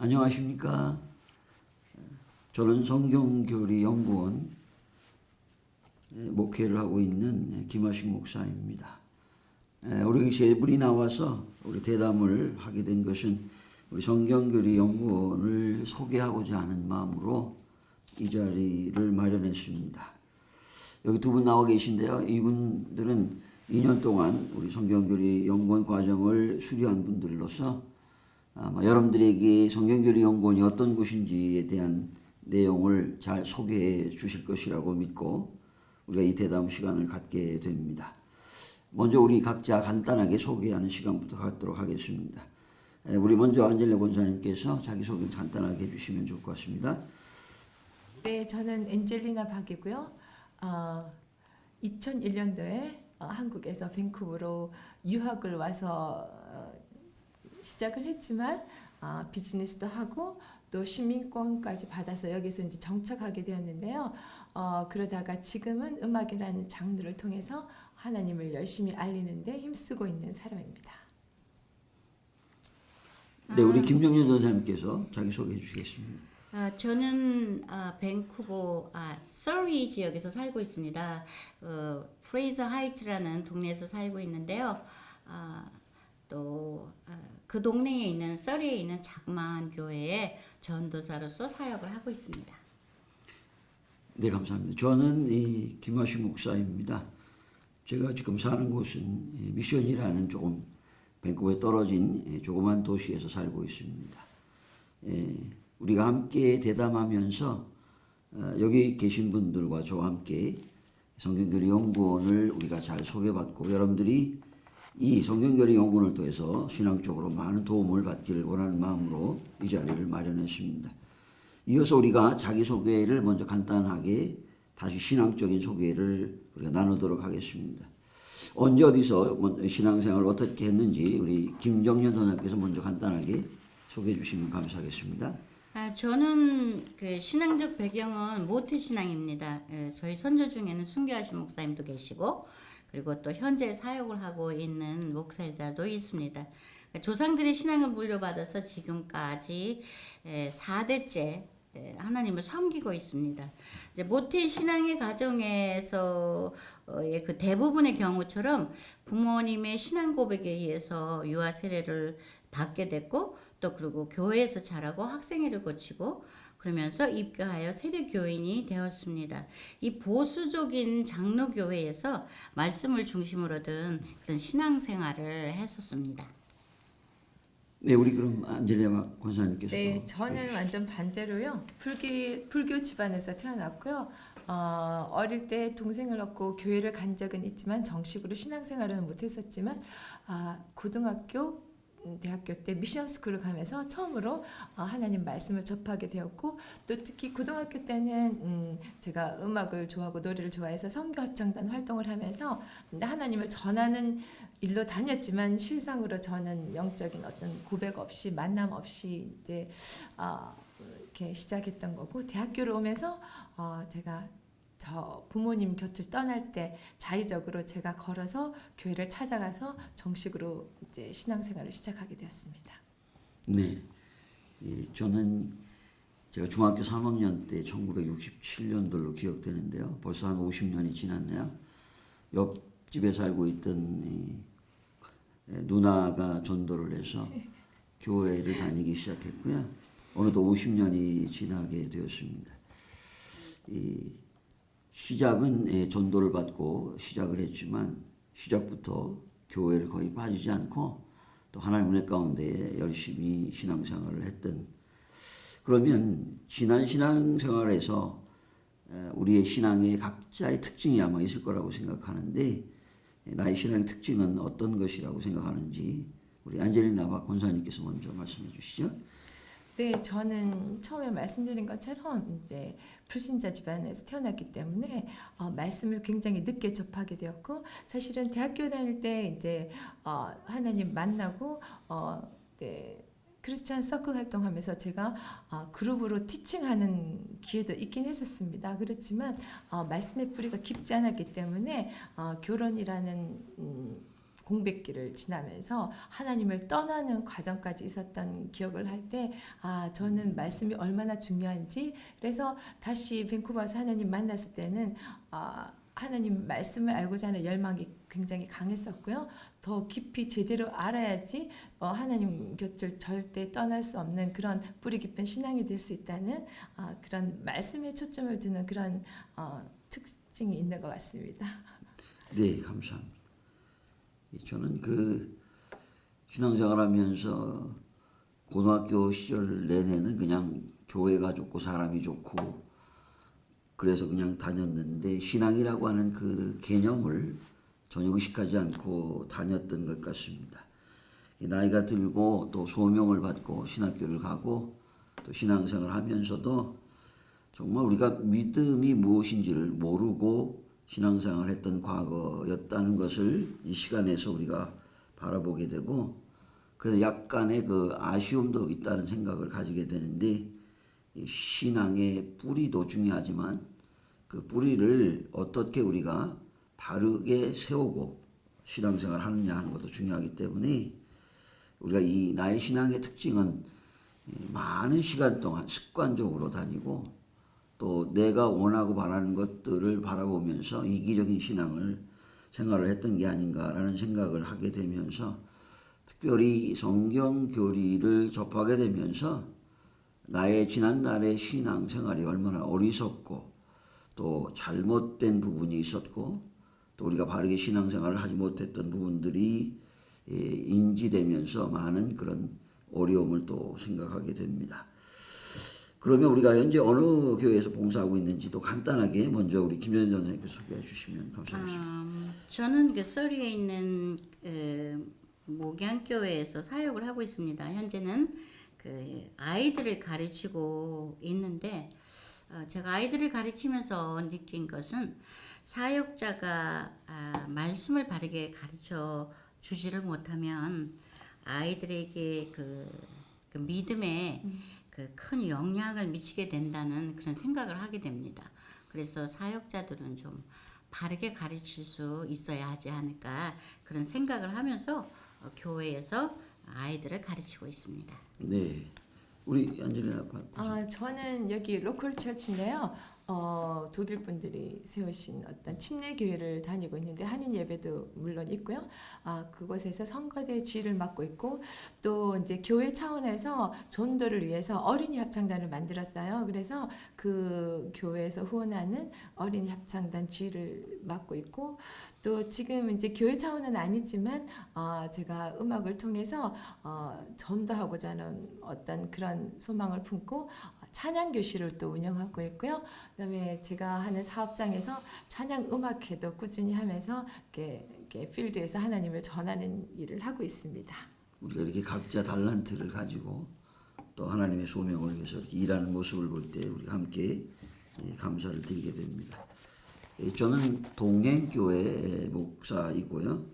안녕하십니까. 저는 성경교리연구원 목회를 하고 있는 김하식 목사입니다. 우리 세 분이 나와서 우리 대담을 하게 된 것은 우리 성경교리연구원을 소개하고자 하는 마음으로 이 자리를 마련했습니다. 여기 두 분 나와 계신데요. 이분들은 2년 동안 우리 성경교리연구원 과정을 수료한 분들로서 아마 여러분들에게 성경교리연구원이 어떤 곳인지에 대한 내용을 잘 소개해 주실 것이라고 믿고 우리가 이 대담 시간을 갖게 됩니다. 먼저 우리 각자 간단하게 소개하는 시간부터 갖도록 하겠습니다. 우리 먼저 안젤레 권사님께서 자기소개 간단하게 해주시면 좋을 것 같습니다. 네, 저는 엔젤리나 박이고요. 2001년도에 한국에서 밴쿠버로 유학을 와서 시작을 했지만 비즈니스도 하고 또 시민권까지 받아서 여기서 이제 정착하게 되었는데요. 그러다가 지금은 음악이라는 장르를 통해서 하나님을 열심히 알리는데 힘쓰고 있는 사람입니다. 네, 우리 김정년 전사님께서 자기 소개해 주시겠습니다. 저는 밴쿠버 서리 지역에서 살고 있습니다. 프레이저 하이츠라는 동네에서 살고 있는데요. 또 그 동네에 있는 서리에 있는 자그마한 교회에 전도사로서 사역을 하고 있습니다. 네, 감사합니다. 저는 이 김하식 목사입니다. 제가 지금 사는 곳은 미션이라는 조금 밴쿠버에 떨어진 조그만 도시에서 살고 있습니다. 우리가 함께 대담하면서 여기 계신 분들과 저와 함께 성경교리연구원을 우리가 잘 소개받고 여러분들이 이 성경교리연구원을 통해서 신앙적으로 많은 도움을 받기를 원하는 마음으로 이 자리를 마련했습니다. 이어서 우리가 자기소개를 먼저 간단하게 다시 신앙적인 소개를 우리가 나누도록 하겠습니다. 언제 어디서 신앙생활을 어떻게 했는지 우리 김정년 선생님께서 먼저 간단하게 소개해 주시면 감사하겠습니다. 저는 그 신앙적 배경은 모태 신앙입니다. 저희 선조 중에는 순교하신 목사님도 계시고 그리고 또 현재 사역을 하고 있는 목사자도 있습니다. 조상들의 신앙을 물려받아서 지금까지 4대째 하나님을 섬기고 있습니다. 이제 모태 신앙의 가정에서의 그 대부분의 경우처럼 부모님의 신앙 고백에 의해서 유아 세례를 받게 됐고 또 그리고 교회에서 자라고 학생회를 거치고 그러면서 입교하여 세례교인이 되었습니다. 이 보수적인 장로교회에서 말씀을 중심으로 든 그런 신앙생활을 했었습니다. 네, 우리 그럼 안젤레 권사님께서. 네, 저는 완전 반대로요. 불교 집안에서 태어났고요. 어릴 때 동생을 얻고 교회를 간 적은 있지만 정식으로 신앙생활은 못했었지만 고등학교 대학교 때 미션 스쿨을 가면서 처음으로 하나님 말씀을 접하게 되었고 또 특히 고등학교 때는 제가 음악을 좋아하고 노래를 좋아해서 선교 합창단 활동을 하면서 하나님을 전하는 일로 다녔지만 실상으로 저는 영적인 어떤 고백 없이 만남 없이 이제 이렇게 시작했던 거고 대학교를 오면서 제가 저 부모님 곁을 떠날 때 자의적으로 제가 걸어서 교회를 찾아가서 정식으로 이제 신앙생활을 시작하게 되었습니다. 네, 저는 제가 중학교 3학년 때 1967년도로 기억되는데요. 벌써 한 50년이 지났네요. 옆집에 살고 있던 누나가 전도를 해서 교회를 다니기 시작했고요. 어느덧 50년이 지나게 되었습니다. 시작은 전도를 받고 시작을 했지만 시작부터 교회를 거의 빠지지 않고 또 하나님 은혜 가운데 열심히 신앙생활을 했던 그러면 지난 신앙생활에서 우리의 신앙의 각자의 특징이 아마 있을 거라고 생각하는데 나의 신앙의 특징은 어떤 것이라고 생각하는지 우리 안젤리나 박 권사님께서 먼저 말씀해 주시죠. 네, 저는 처음에 말씀드린 것처럼 이제 불신자 집안에서 태어났기 때문에 말씀을 굉장히 늦게 접하게 되었고 사실은 대학교 다닐 때 이제 하나님 만나고 네, 크리스찬 서클 활동하면서 제가 그룹으로 티칭하는 기회도 있긴 했었습니다. 그렇지만 말씀의 뿌리가 깊지 않았기 때문에 결혼이라는 공백기를 지나면서 하나님을 떠나는 과정까지 있었던 기억을 할 때 저는 말씀이 얼마나 중요한지 그래서 다시 밴쿠버에서 하나님 만났을 때는 하나님 말씀을 알고자 하는 열망이 굉장히 강했었고요. 더 깊이 제대로 알아야지 하나님 곁을 절대 떠날 수 없는 그런 뿌리 깊은 신앙이 될 수 있다는 그런 말씀에 초점을 두는 그런 특징이 있는 것 같습니다. 네, 감사합니다. 저는 그 신앙생활하면서 고등학교 시절 내내는 그냥 교회가 좋고 사람이 좋고 그래서 그냥 다녔는데 신앙이라고 하는 그 개념을 전혀 의식하지 않고 다녔던 것 같습니다. 나이가 들고 또 소명을 받고 신학교를 가고 또 신앙생활을 하면서도 정말 우리가 믿음이 무엇인지를 모르고 신앙생활을 했던 과거였다는 것을 이 시간에서 우리가 바라보게 되고 그래서 약간의 그 아쉬움도 있다는 생각을 가지게 되는데 신앙의 뿌리도 중요하지만 그 뿌리를 어떻게 우리가 바르게 세우고 신앙생활을 하느냐 하는 것도 중요하기 때문에 우리가 이 나의 신앙의 특징은 많은 시간 동안 습관적으로 다니고 또 내가 원하고 바라는 것들을 바라보면서 이기적인 생활을 했던 게 아닌가라는 생각을 하게 되면서 특별히 성경 교리를 접하게 되면서 나의 지난날의 신앙생활이 얼마나 어리석고 또 잘못된 부분이 있었고 또 우리가 바르게 신앙생활을 하지 못했던 부분들이 인지되면서 많은 그런 어려움을 또 생각하게 됩니다. 그러면 우리가 현재 어느 교회에서 봉사하고 있는지도 간단하게 먼저 우리 김전희 전사님께서 소개해 주시면 감사하겠습니다. 저는 그 서리에 있는 목양교회에서 사역을 하고 있습니다. 현재는 그 아이들을 가르치고 있는데 제가 아이들을 가르치면서 느낀 것은 사역자가 말씀을 바르게 가르쳐 주지를 못하면 아이들에게 그 믿음에 그 큰 영향을 미치게 된다는 그런 생각을 하게 됩니다. 그래서 사역자들은 좀 바르게 가르칠 수 있어야 하지 않을까 그런 생각을 하면서 교회에서 아이들을 가르치고 있습니다. 네, 우리 안젤리나 저는 여기 로컬 처치인데요. 독일 분들이 세우신 어떤 침례 교회를 다니고 있는데 한인 예배도 물론 있고요. 그곳에서 성가대 지휘를 맡고 있고 또 이제 교회 차원에서 전도를 위해서 어린이 합창단을 만들었어요. 그래서 그 교회에서 후원하는 어린이 합창단 지휘를 맡고 있고 또 지금 이제 교회 차원은 아니지만 제가 음악을 통해서 전도하고자 하는 어떤 그런 소망을 품고 찬양 교실을 또 운영하고 있고요. 그다음에 제가 하는 사업장에서 찬양 음악회도 꾸준히 하면서 이렇게 필드에서 하나님을 전하는 일을 하고 있습니다. 우리가 이렇게 각자 달란트를 가지고 또 하나님의 소명을 위해서 이렇게 일하는 모습을 볼 때 우리가 함께 감사를 드리게 됩니다. 저는 동행교회 목사이고요.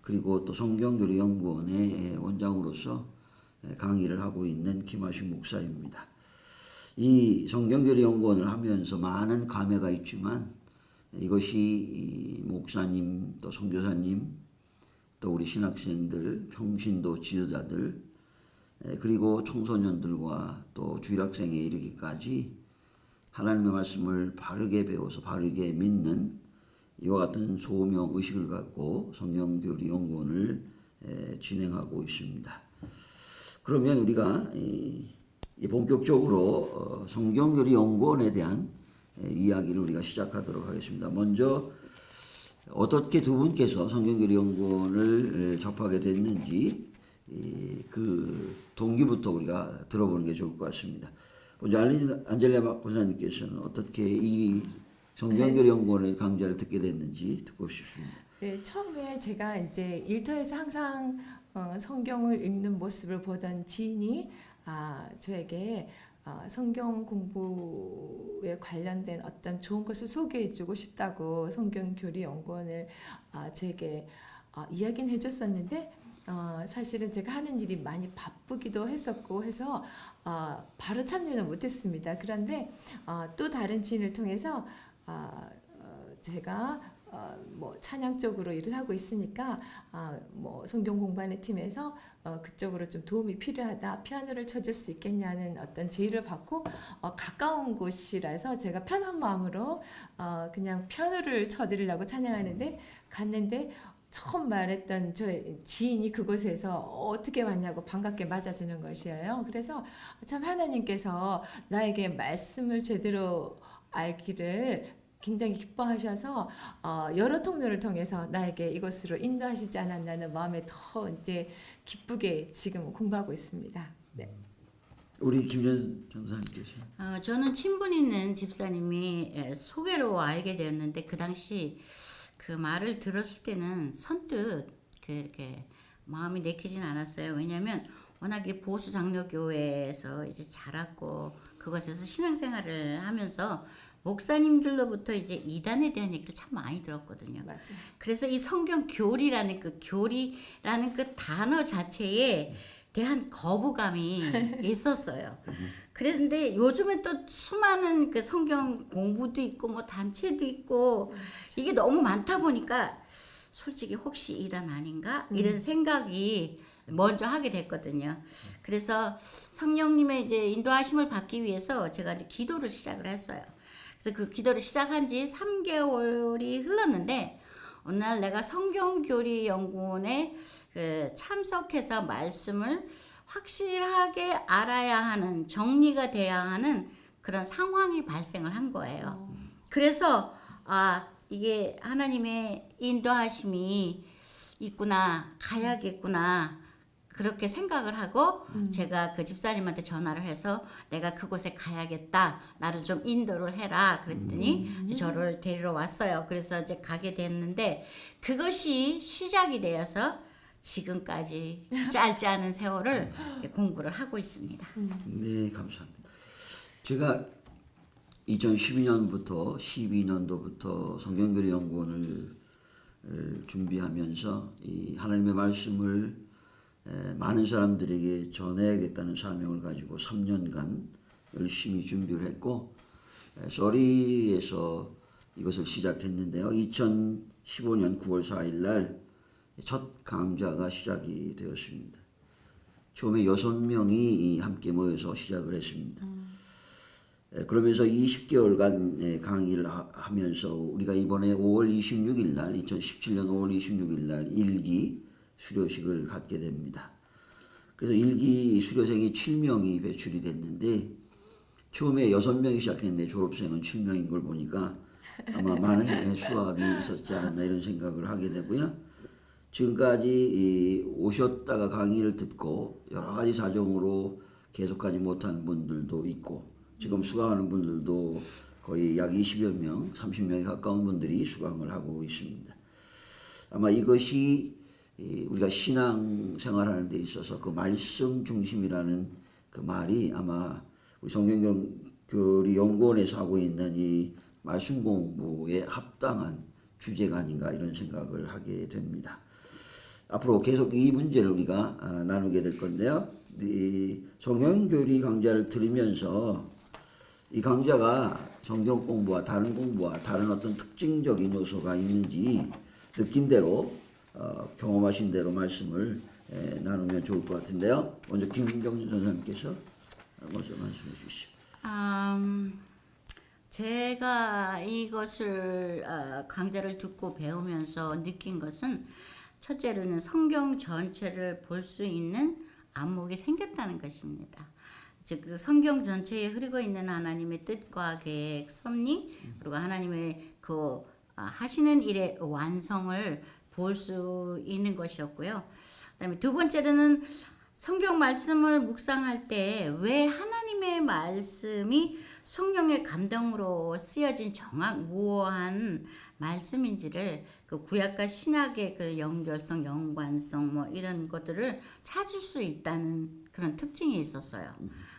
그리고 또 성경교리연구원의 원장으로서 강의를 하고 있는 김하식 목사입니다. 이 성경교리연구원을 하면서 많은 감회가 있지만 이것이 목사님 또 선교사님 또 우리 신학생들 평신도 지도자들 그리고 청소년들과 또 주일학생에 이르기까지 하나님의 말씀을 바르게 배워서 바르게 믿는 이와 같은 소명 의식을 갖고 성경교리연구원을 진행하고 있습니다. 그러면 우리가 본격적으로 성경교리연구원에 대한 이야기를 우리가 시작하도록 하겠습니다. 먼저 어떻게 두 분께서 성경교리연구원을 접하게 됐는지 그 동기부터 우리가 들어보는 게 좋을 것 같습니다. 먼저 안젤리나 박사님께서는 어떻게 이 성경교리연구원의 강좌를 듣게 됐는지 듣고 싶습니다. 네, 처음에 제가 이제 일터에서 항상 성경을 읽는 모습을 보던 지인이 저에게 성경 공부에 관련된 어떤 좋은 것을 소개해주고 싶다고 성경교리연구원을 제게 이야기는 해줬었는데 사실은 제가 하는 일이 많이 바쁘기도 했었고 해서 바로 참여는 못했습니다. 그런데 또 다른 지인을 통해서 제가 뭐 찬양 쪽으로 일을 하고 있으니까 뭐 성경 공부하는 팀에서 그쪽으로 좀 도움이 필요하다. 피아노를 쳐줄 수 있겠냐는 어떤 제의를 받고 가까운 곳이라서 제가 편한 마음으로 그냥 피아노를 쳐드리려고 찬양하는데 갔는데 처음 말했던 저 지인이 그곳에서 어떻게 왔냐고 반갑게 맞아주는 것이에요. 그래서 참 하나님께서 나에게 말씀을 제대로 알기를 굉장히 기뻐하셔서 여러 통로를 통해서 나에게 이것으로 인도하시지 않았나는 마음에 더 이제 기쁘게 지금 공부하고 있습니다. 네. 우리 김전 전사님께서. 저는 친분 있는 집사님이 소개로 알게 되었는데 그 당시 그 말을 들었을 때는 선뜻 그렇게 마음이 내키진 않았어요. 왜냐하면 워낙에 보수 장로교회에서 이제 자랐고 그것에서 신앙생활을 하면서 목사님들로부터 이제 이단에 대한 얘기를 참 많이 들었거든요. 맞아요. 그래서 이 성경 교리라는 그 단어 자체에 대한 거부감이 있었어요. 그런데 요즘에 또 수많은 그 성경 공부도 있고 뭐 단체도 있고 이게 너무 많다 보니까 솔직히 혹시 이단 아닌가 이런 생각이 먼저 하게 됐거든요. 그래서 성령님의 이제 인도하심을 받기 위해서 제가 이제 기도를 시작을 했어요. 그래서 그 기도를 시작한 지 3개월이 흘렀는데 어느 날 내가 성경교리연구원에 참석해서 말씀을 확실하게 알아야 하는 정리가 돼야 하는 그런 상황이 발생을 한 거예요. 그래서 이게 하나님의 인도하심이 있구나 가야겠구나 그렇게 생각을 하고 제가 그 집사님한테 전화를 해서 내가 그곳에 가야겠다. 나를 좀 인도를 해라. 그랬더니 이제 저를 데리러 왔어요. 그래서 이제 가게 됐는데 그것이 시작이 되어서 지금까지 짧지 않은 세월을 공부를 하고 있습니다. 네, 감사합니다. 제가 2012년부터 12년도부터 성경교리연구원을 준비하면서 이 하나님의 말씀을 많은 사람들에게 전해야겠다는 사명을 가지고 3년간 열심히 준비를 했고 서리에서 이것을 시작했는데요. 2015년 9월 4일 날 첫 강좌가 시작이 되었습니다. 처음에 6명이 함께 모여서 시작을 했습니다. 그러면서 20개월간 강의를 하면서 우리가 이번에 5월 26일 날 2017년 5월 26일 날 일기 수료식을 갖게 됩니다. 그래서 일기 수료생이 7명이 배출이 됐는데 처음에 6명이 시작했는데 졸업생은 7명인 걸 보니까 아마 많은 수학이 있었지 않았나 이런 생각을 하게 되고요. 지금까지 오셨다가 강의를 듣고 여러 가지 사정으로 계속하지 못한 분들도 있고 지금 수강하는 분들도 거의 약 20여 명, 30명에 가까운 분들이 수강을 하고 있습니다. 아마 이것이 우리가 신앙 생활하는 데 있어서 그 말씀 중심이라는 그 말이 아마 우리 성경교리 연구원에서 하고 있는 이 말씀 공부에 합당한 주제가 아닌가 이런 생각을 하게 됩니다. 앞으로 계속 이 문제를 우리가 나누게 될 건데요. 이 성경교리 강좌를 들으면서 이 강좌가 성경 공부와 다른 어떤 특징적인 요소가 있는지 느낀 대로 경험하신 대로 말씀을 나누면 좋을 것 같은데요. 먼저 김경준 선생님께서 먼저 말씀해 주시죠. 제가 이것을 강좌를 듣고 배우면서 느낀 것은 첫째로는 성경 전체를 볼 수 있는 안목이 생겼다는 것입니다. 즉 성경 전체에 흐르고 있는 하나님의 뜻과 계획, 섭리 그리고 하나님의 그 하시는 일의 완성을 볼 수 있는 것이었고요. 그다음에 두 번째로는 성경 말씀을 묵상할 때 왜 하나님의 말씀이 성령의 감동으로 쓰여진 무어한 말씀인지를 그 구약과 신약의 그 연결성, 연관성 뭐 이런 것들을 찾을 수 있다는 그런 특징이 있었어요.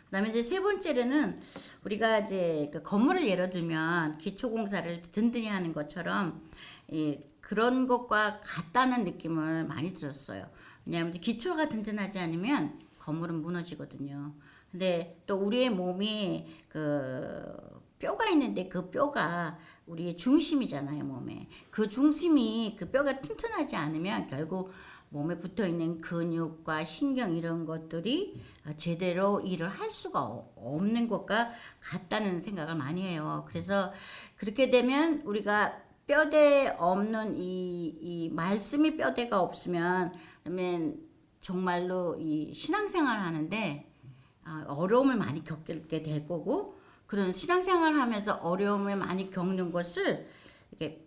그다음에 이제 세 번째로는 우리가 이제 그 건물을 예로 들면 기초공사를 든든히 하는 것처럼 그런 것과 같다는 느낌을 많이 들었어요. 왜냐하면 기초가 든든하지 않으면 건물은 무너지거든요. 근데 또 우리의 몸이 그 뼈가 있는데 그 뼈가 우리의 중심이잖아요, 몸에. 그 중심이 그 뼈가 튼튼하지 않으면 결국 몸에 붙어 있는 근육과 신경 이런 것들이 제대로 일을 할 수가 없는 것과 같다는 생각을 많이 해요. 그래서 그렇게 되면 우리가 뼈대 없는 이 말씀이 뼈대가 없으면 그러면 정말로 이 신앙생활 하는데 어려움을 많이 겪게 될 거고, 그런 신앙생활 하면서 어려움을 많이 겪는 것을 이렇게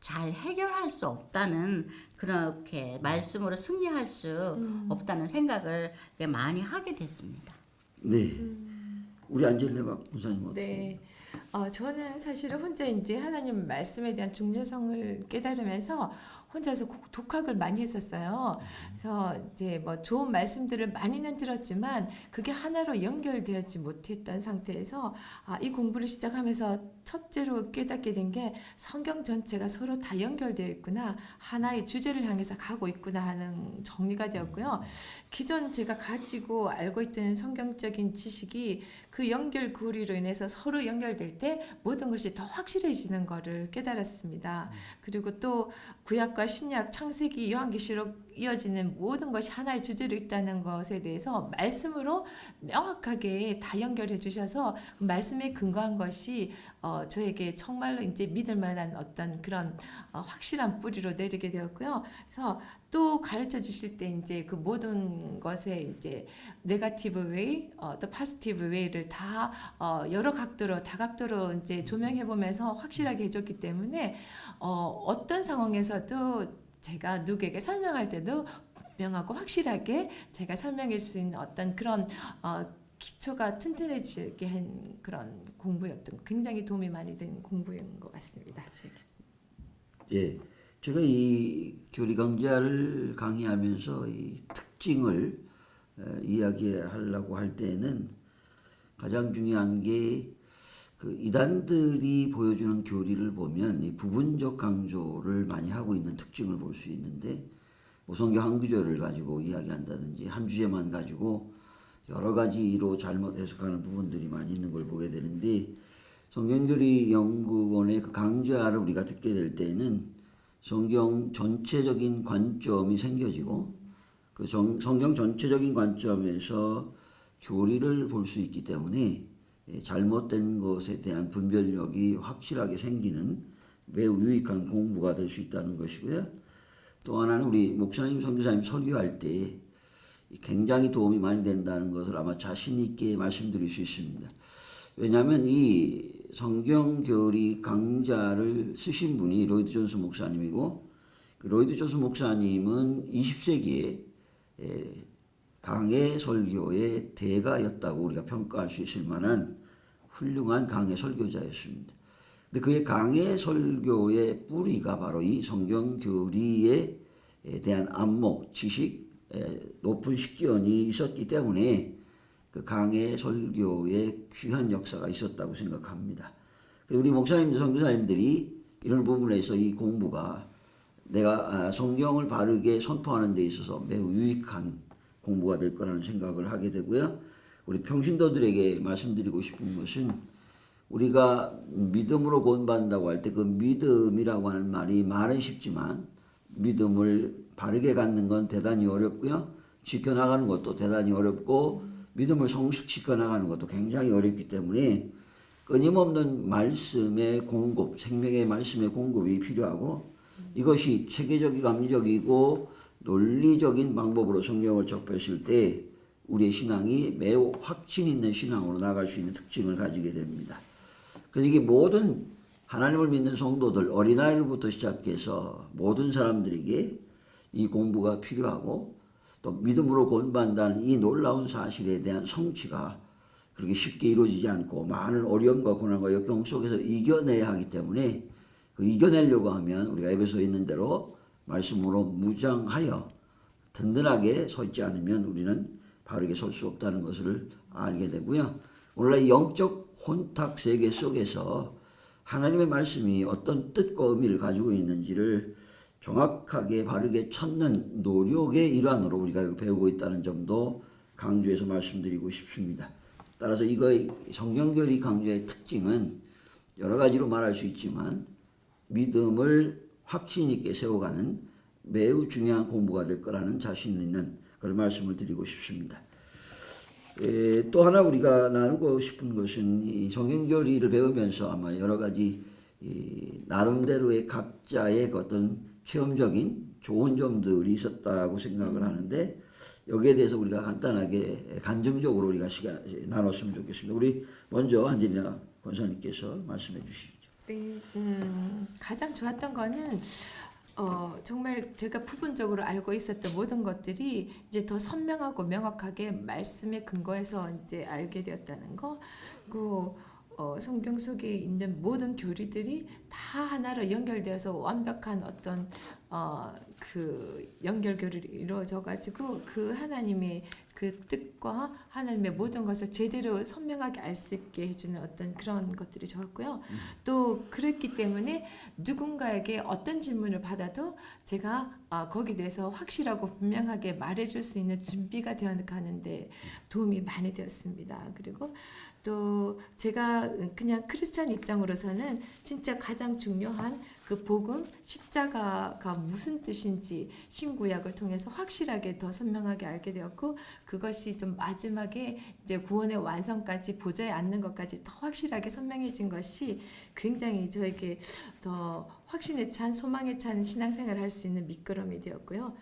잘 해결할 수 없다는, 그렇게 말씀으로 승리할 수 없다는 생각을 많이 하게 됐습니다. 네. 우리 안젤레 목사님 어떻게? 네. 저는 사실은 혼자 이제 하나님 말씀에 대한 중요성을 깨달으면서 혼자서 독학을 많이 했었어요. 그래서 이제 뭐 좋은 말씀들을 많이는 들었지만 그게 하나로 연결되지 못했던 상태에서 이 공부를 시작하면서 첫째로 깨닫게 된 게 성경 전체가 서로 다 연결되어 있구나, 하나의 주제를 향해서 가고 있구나 하는 정리가 되었고요. 기존 제가 가지고 알고 있던 성경적인 지식이 그 연결고리로 인해서 서로 연결될 때 모든 것이 더 확실해지는 것을 깨달았습니다. 그리고 또 구약과 신약, 창세기, 요한계시록 이어지는 모든 것이 하나의 주제로 있다는 것에 대해서 말씀으로 명확하게 다 연결해 주셔서 그 말씀에 근거한 것이 저에게 정말로 이제 믿을 만한 어떤 그런 확실한 뿌리로 내리게 되었고요. 그래서 또 가르쳐 주실 때 이제 그 모든 것에 이제 네거티브 웨이, 또 파지티브 웨이를 다 여러 각도로 다각도로 이제 조명해 보면서 확실하게 해줬기 때문에 어떤 상황에서도 제가 누구에게 설명할 때도 분명하고 확실하게 제가 설명할 수 있는 어떤 그런 기초가 튼튼해지게 한 그런 공부였던, 굉장히 도움이 많이 된 공부인 것 같습니다. 제가. 예, 제가 이 교리 강좌를 강의하면서 이 특징을 이야기하려고 할 때는 가장 중요한 게 그 이단들이 보여주는 교리를 보면 이 부분적 강조를 많이 하고 있는 특징을 볼 수 있는데, 뭐 성경 한 구절을 가지고 이야기한다든지 한 주제만 가지고 여러 가지로 잘못 해석하는 부분들이 많이 있는 걸 보게 되는데, 성경교리 연구원의 그 강좌를 우리가 듣게 될 때는 성경 전체적인 관점이 생겨지고 그 성경 전체적인 관점에서 교리를 볼 수 있기 때문에 잘못된 것에 대한 분별력이 확실하게 생기는 매우 유익한 공부가 될 수 있다는 것이고요. 또 하나는 우리 목사님, 선교사님 설교할 때 굉장히 도움이 많이 된다는 것을 아마 자신 있게 말씀드릴 수 있습니다. 왜냐하면 이 성경교리 강좌를 쓰신 분이 로이드 존스 목사님이고, 그 로이드 존스 목사님은 20세기에 강해 설교의 대가였다고 우리가 평가할 수 있을 만한 훌륭한 강해 설교자였습니다. 근데 그의 강해 설교의 뿌리가 바로 이 성경 교리에 대한 안목, 지식, 높은 식견이 있었기 때문에 그 강해 설교의 귀한 역사가 있었다고 생각합니다. 우리 목사님, 선교사님들이 이런 부분에서 이 공부가 내가 성경을 바르게 선포하는 데 있어서 매우 유익한 공부가 될 거라는 생각을 하게 되고요. 우리 평신도들에게 말씀드리고 싶은 것은, 우리가 믿음으로 구원받는다고 할 때 그 믿음이라고 하는 말은 쉽지만 믿음을 바르게 갖는 건 대단히 어렵고요. 지켜나가는 것도 대단히 어렵고 믿음을 성숙시켜 나가는 것도 굉장히 어렵기 때문에 끊임없는 말씀의 공급, 생명의 말씀의 공급이 필요하고, 이것이 체계적이고 합리적이고 논리적인 방법으로 성경을 접했을 때 우리의 신앙이 매우 확신 있는 신앙으로 나갈 수 있는 특징을 가지게 됩니다. 그래서 이게 모든 하나님을 믿는 성도들, 어린아이들부터 시작해서 모든 사람들에게 이 공부가 필요하고, 또 믿음으로 구원받는다는 이 놀라운 사실에 대한 성취가 그렇게 쉽게 이루어지지 않고 많은 어려움과 고난과 역경 속에서 이겨내야 하기 때문에, 그 이겨내려고 하면 우리가 에베소에 있는 대로 말씀으로 무장하여 든든하게 서 있지 않으면 우리는 바르게 설 수 없다는 것을 알게 되고요. 오늘날 이 영적 혼탁 세계 속에서 하나님의 말씀이 어떤 뜻과 의미를 가지고 있는지를 정확하게 바르게 찾는 노력의 일환으로 우리가 이걸 배우고 있다는 점도 강조해서 말씀드리고 싶습니다. 따라서 이거의 성경교리 강좌의 특징은 여러 가지로 말할 수 있지만 믿음을 확신 있게 세워가는 매우 중요한 공부가 될 거라는 자신 있는 그런 말씀을 드리고 싶습니다. 또 하나 우리가 나누고 싶은 것은 이 성경교리를 배우면서 아마 여러 가지 나름대로의 각자의 어떤 체험적인 좋은 점들이 있었다고 생각을 하는데 여기에 대해서 우리가 간단하게 간증적으로 우리가 시간 나눴으면 좋겠습니다. 우리 먼저 안젤리나 권사님께서 말씀해 주시죠. 네, 가장 좋았던 거는 정말 제가 부분적으로 알고 있었던 모든 것들이 이제 더 선명하고 명확하게 말씀에 근거해서 이제 알게 되었다는 거. 그 성경 속에 있는 모든 교리들이 다 하나로 연결되어서 완벽한 어떤 그 연결교리로 이루어져 가지고 그 하나님의 그 뜻과 하나님의 모든 것을 제대로 선명하게 알 수 있게 해주는 어떤 그런 것들이 좋았고요. 또 그랬기 때문에 누군가에게 어떤 질문을 받아도 제가 거기에 대해서 확실하고 분명하게 말해줄 수 있는 준비가 되어 가는데 도움이 많이 되었습니다. 그리고 또 제가 그냥 크리스찬 입장으로서는 진짜 가장 중요한 그 복음 십자가가 무슨 뜻인지 신구약을 통해서 확실하게 더 선명하게 알게 되었고 그것이 좀 마지막에 이제 구원의 완성까지 보좌에 앉는 것까지 더 확실하게 선명해진 것이 굉장히 저에게 더 확신에 찬 소망에 찬 신앙생활을 할 수 있는 미끄럼이 되었고요.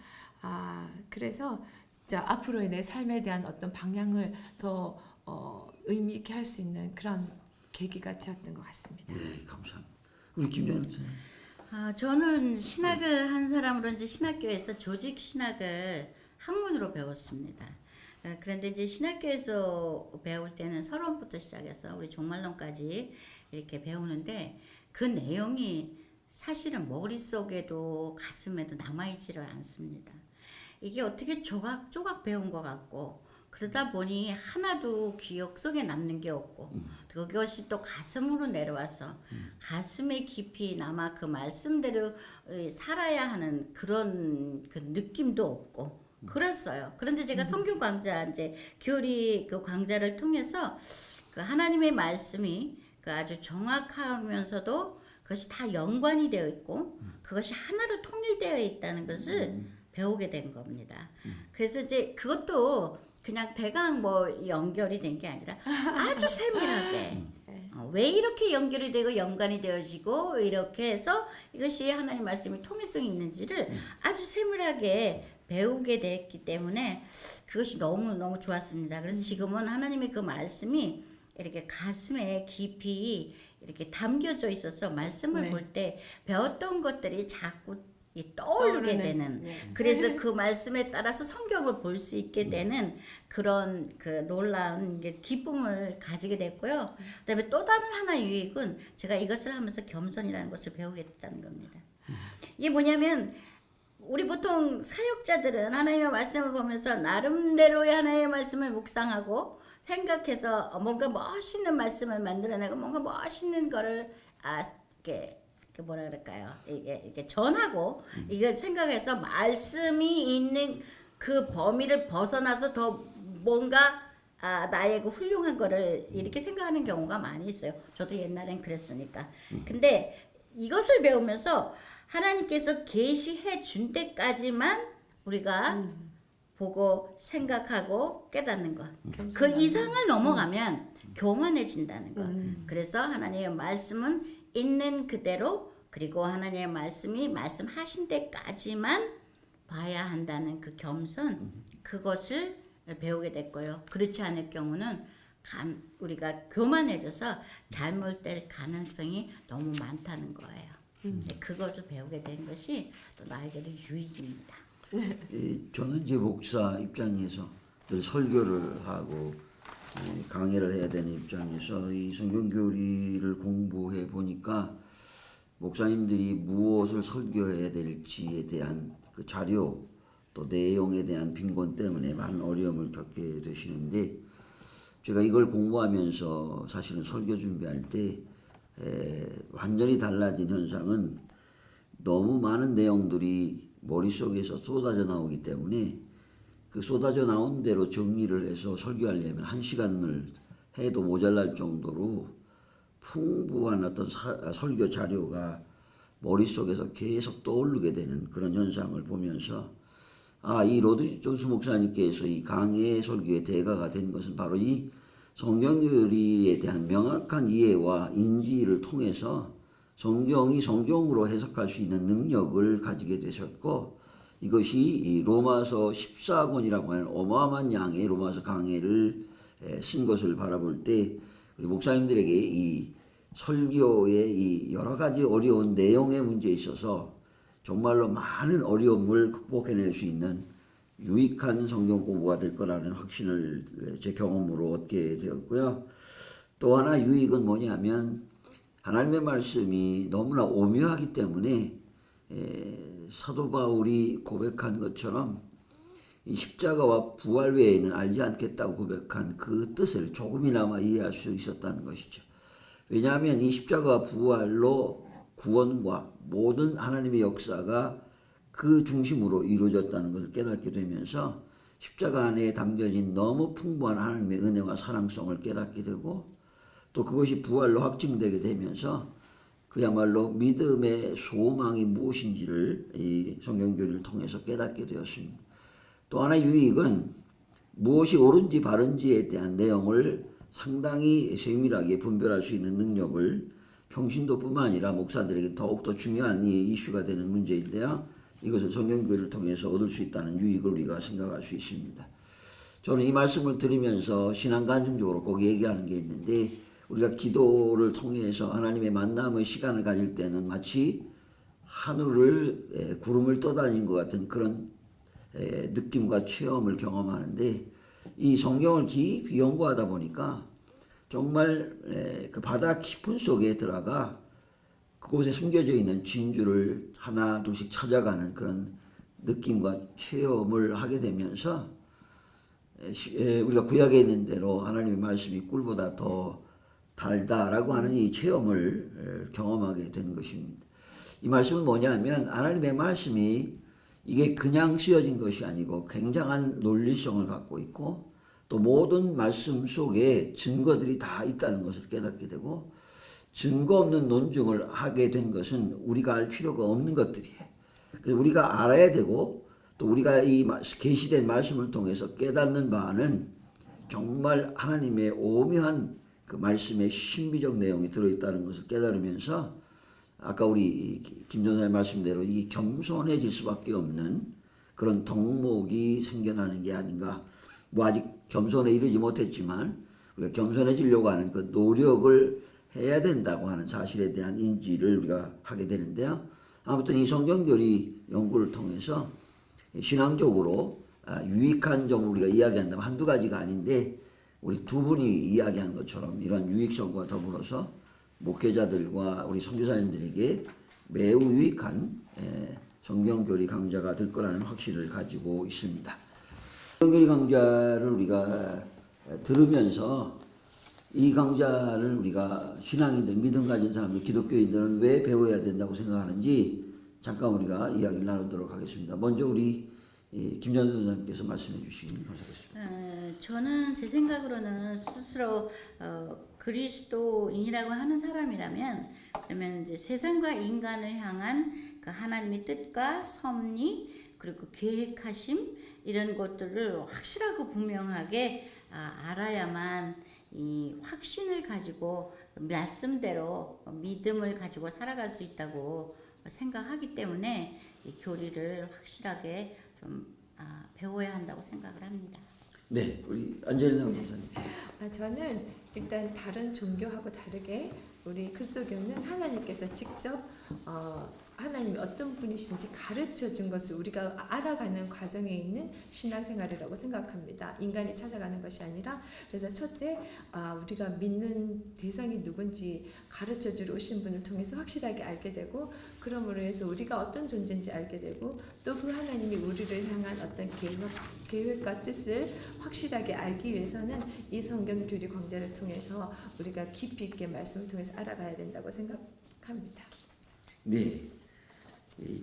그래서 진짜 앞으로의 내 삶에 대한 어떤 방향을 더 의미 있게 할 수 있는 그런 계기가 되었던 것 같습니다. 네, 감사합니다. 우리 김재현 선생님. 저는 신학을 한 사람으로 이제 신학교에서 조직 신학을 학문으로 배웠습니다. 그런데 이제 신학교에서 배울 때는 서론부터 시작해서 우리 종말론까지 이렇게 배우는데 그 내용이 사실은 머릿속에도 가슴에도 남아있지를 않습니다. 이게 어떻게 조각조각 배운 것 같고 그러다 보니 하나도 기억 속에 남는 게 없고 그것이 또 가슴으로 내려와서 가슴에 깊이 남아 그 말씀대로 살아야 하는 그런 그 느낌도 없고 그랬어요. 그런데 제가 성경 강좌 이제 교리 그 강좌를 통해서 그 하나님의 말씀이 그 아주 정확하면서도 그것이 다 연관이 되어 있고 그것이 하나로 통일되어 있다는 것을 배우게 된 겁니다. 그래서 이제 그것도 그냥 대강 뭐 연결이 된 게 아니라 아주 세밀하게 왜 이렇게 연결이 되고 연관이 되어지고 이렇게 해서 이것이 하나님 말씀이 통일성이 있는지를 아주 세밀하게 배우게 됐기 때문에 그것이 너무너무 좋았습니다. 그래서 지금은 하나님의 그 말씀이 이렇게 가슴에 깊이 이렇게 담겨져 있어서 말씀을 볼 때 배웠던 것들이 자꾸 떠오르게 되는 그래서 그 말씀에 따라서 성경을 볼 수 있게 되는 그런 그 놀라운 기쁨을 가지게 됐고요. 그다음에 또 다른 하나의 유익은 제가 이것을 하면서 겸손이라는 것을 배우게 됐다는 겁니다. 이게 뭐냐면 우리 보통 사역자들은 하나님의 말씀을 보면서 나름대로의 하나님의 말씀을 묵상하고 생각해서 뭔가 멋있는 말씀을 만들어내고 뭔가 멋있는 거를 이렇게 뭐라 그럴까요? 이게 전하고 이걸 생각해서 말씀이 있는 그 범위를 벗어나서 더 뭔가 나의 그 훌륭한 거를 이렇게 생각하는 경우가 많이 있어요. 저도 옛날엔 그랬으니까. 근데 이것을 배우면서 하나님께서 계시해 준 때까지만 우리가 보고 생각하고 깨닫는 것. 그 이상을 넘어가면 교만해진다는 것. 그래서 하나님의 말씀은 있는 그대로 그리고 하나님의 말씀이 말씀하신 때까지만 봐야 한다는 그 겸손 그것을 배우게 됐고요. 그렇지 않을 경우는 우리가 교만해져서 잘못될 가능성이 너무 많다는 거예요. 그것을 배우게 된 것이 또 나에게도 유익입니다. 저는 이제 목사 입장에서 늘 설교를 하고 강의를 해야 되는 입장에서 이 성경교리를 공부해 보니까 목사님들이 무엇을 설교해야 될지에 대한 그 자료 또 내용에 대한 빈곤 때문에 많은 어려움을 겪게 되시는데 제가 이걸 공부하면서 사실은 설교 준비할 때 완전히 달라진 현상은 너무 많은 내용들이 머릿속에서 쏟아져 나오기 때문에 그 쏟아져 나온 대로 정리를 해서 설교하려면 1시간을 해도 모자랄 정도로 풍부한 어떤 설교 자료가 머릿속에서 계속 떠오르게 되는 그런 현상을 보면서 이 로드 존스 목사님께서 이 강해 설교의 대가가 된 것은 바로 이 성경교리에 대한 명확한 이해와 인지를 통해서 성경이 성경으로 해석할 수 있는 능력을 가지게 되셨고, 이것이 이 로마서 14권이라고 하는 어마어마한 양의 로마서 강해를 쓴 것을 바라볼 때 우리 목사님들에게 이 설교의 이 여러 가지 어려운 내용의 문제에 있어서 정말로 많은 어려움을 극복해낼 수 있는 유익한 성경 공부가 될 거라는 확신을 제 경험으로 얻게 되었고요. 또 하나 유익은 뭐냐면 하나님의 말씀이 너무나 오묘하기 때문에 사도 바울이 고백한 것처럼 이 십자가와 부활 외에는 알지 않겠다고 고백한 그 뜻을 조금이나마 이해할 수 있었다는 것이죠. 왜냐하면 이 십자가와 부활로 구원과 모든 하나님의 역사가 그 중심으로 이루어졌다는 것을 깨닫게 되면서 십자가 안에 담겨진 너무 풍부한 하나님의 은혜와 사랑성을 깨닫게 되고, 또 그것이 부활로 확증되게 되면서 그야말로 믿음의 소망이 무엇인지를 이 성경교리를 통해서 깨닫게 되었습니다. 또 하나의 유익은 무엇이 옳은지 바른지에 대한 내용을 상당히 세밀하게 분별할 수 있는 능력을 평신도뿐만 아니라 목사들에게 더욱더 중요한 이 이슈가 되는 문제인데요. 이것을 성경교리를 통해서 얻을 수 있다는 유익을 우리가 생각할 수 있습니다. 저는 이 말씀을 들으면서 신앙간증적으로 꼭 얘기하는 게 있는데, 우리가 기도를 통해서 하나님의 만남의 시간을 가질 때는 마치 하늘을 구름을 떠다닌 것 같은 그런 느낌과 체험을 경험하는데, 이 성경을 깊이 연구하다 보니까 정말 그 바다 깊은 속에 들어가 그곳에 숨겨져 있는 진주를 하나 둘씩 찾아가는 그런 느낌과 체험을 하게 되면서 우리가 구약에 있는 대로 하나님의 말씀이 꿀보다 더 달다라고 하는 이 체험을 경험하게 된 것입니다. 이 말씀은 뭐냐면 하나님의 말씀이 이게 그냥 쓰여진 것이 아니고 굉장한 논리성을 갖고 있고, 또 모든 말씀 속에 증거들이 다 있다는 것을 깨닫게 되고, 증거 없는 논증을 하게 된 것은 우리가 알 필요가 없는 것들이에요. 그래서 우리가 알아야 되고, 또 우리가 이 계시된 말씀을 통해서 깨닫는 바는 정말 하나님의 오묘한 그 말씀의 신비적 내용이 들어있다는 것을 깨달으면서 아까 우리 김 전사의 말씀대로 이 겸손해질 수밖에 없는 그런 덕목이 생겨나는 게 아닌가. 뭐 아직 겸손에 이르지 못했지만 우리가 겸손해지려고 하는 그 노력을 해야 된다고 하는 사실에 대한 인지를 우리가 하게 되는데요. 아무튼 이 성경교리 연구를 통해서 신앙적으로 유익한 점을 우리가 이야기한다면 한두 가지가 아닌데, 우리 두 분이 이야기한 것처럼 이런 유익성과 더불어서 목회자들과 우리 선교사님들에게 매우 유익한 성경교리 강좌가 될 거라는 확신을 가지고 있습니다. 성경교리 강좌를 우리가 들으면서 이 강좌를 우리가 신앙인들, 믿음 가진 사람들, 기독교인들은 왜 배워야 된다고 생각하는지 잠깐 우리가 이야기를 나누도록 하겠습니다. 먼저 우리 김전 선생님께서 말씀해 주시기 바라겠습니다. 저는 제 생각으로는 스스로 그리스도인이라고 하는 사람이라면, 그러면 이제 세상과 인간을 향한 그 하나님의 뜻과 섭리, 그리고 계획하심, 이런 것들을 확실하고 분명하게 알아야만 이 확신을 가지고 말씀대로 믿음을 가지고 살아갈 수 있다고 생각하기 때문에 이 교리를 확실하게 좀 배워야 한다고 생각을 합니다. 네, 우리 안젤리나 목사님. 저는 일단 다른 종교하고 다르게 우리 그리스도교는 하나님께서 직접 하나님이 어떤 분이신지 가르쳐 준 것을 우리가 알아가는 과정에 있는 신앙생활이라고 생각합니다. 인간이 찾아가는 것이 아니라. 그래서 첫째, 우리가 믿는 대상이 누군지 가르쳐 주러 오신 분을 통해서 확실하게 알게 되고, 그러므로 해서 우리가 어떤 존재인지 알게 되고, 또 그 하나님이 우리를 향한 어떤 계획과 뜻을 확실하게 알기 위해서는 이 성경교리 강좌를 통해서 우리가 깊이 있게 말씀을 통해서 알아가야 된다고 생각합니다. 네,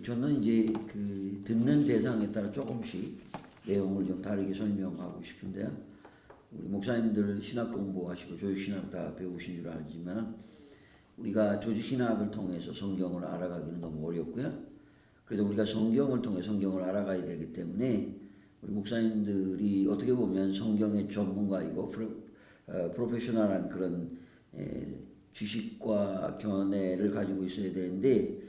저는 이제 그 듣는 대상에 따라 조금씩 내용을 좀 다르게 설명하고 싶은데요. 우리 목사님들 신학 공부하시고 교육신학 다 배우신 줄 알지만 우리가 조지신학을 통해서 성경을 알아가기는 너무 어렵고요. 그래서 우리가 성경을 통해 성경을 알아가야 되기 때문에 우리 목사님들이 어떻게 보면 성경의 전문가이고 프로페셔널한 그런 지식과 견해를 가지고 있어야 되는데,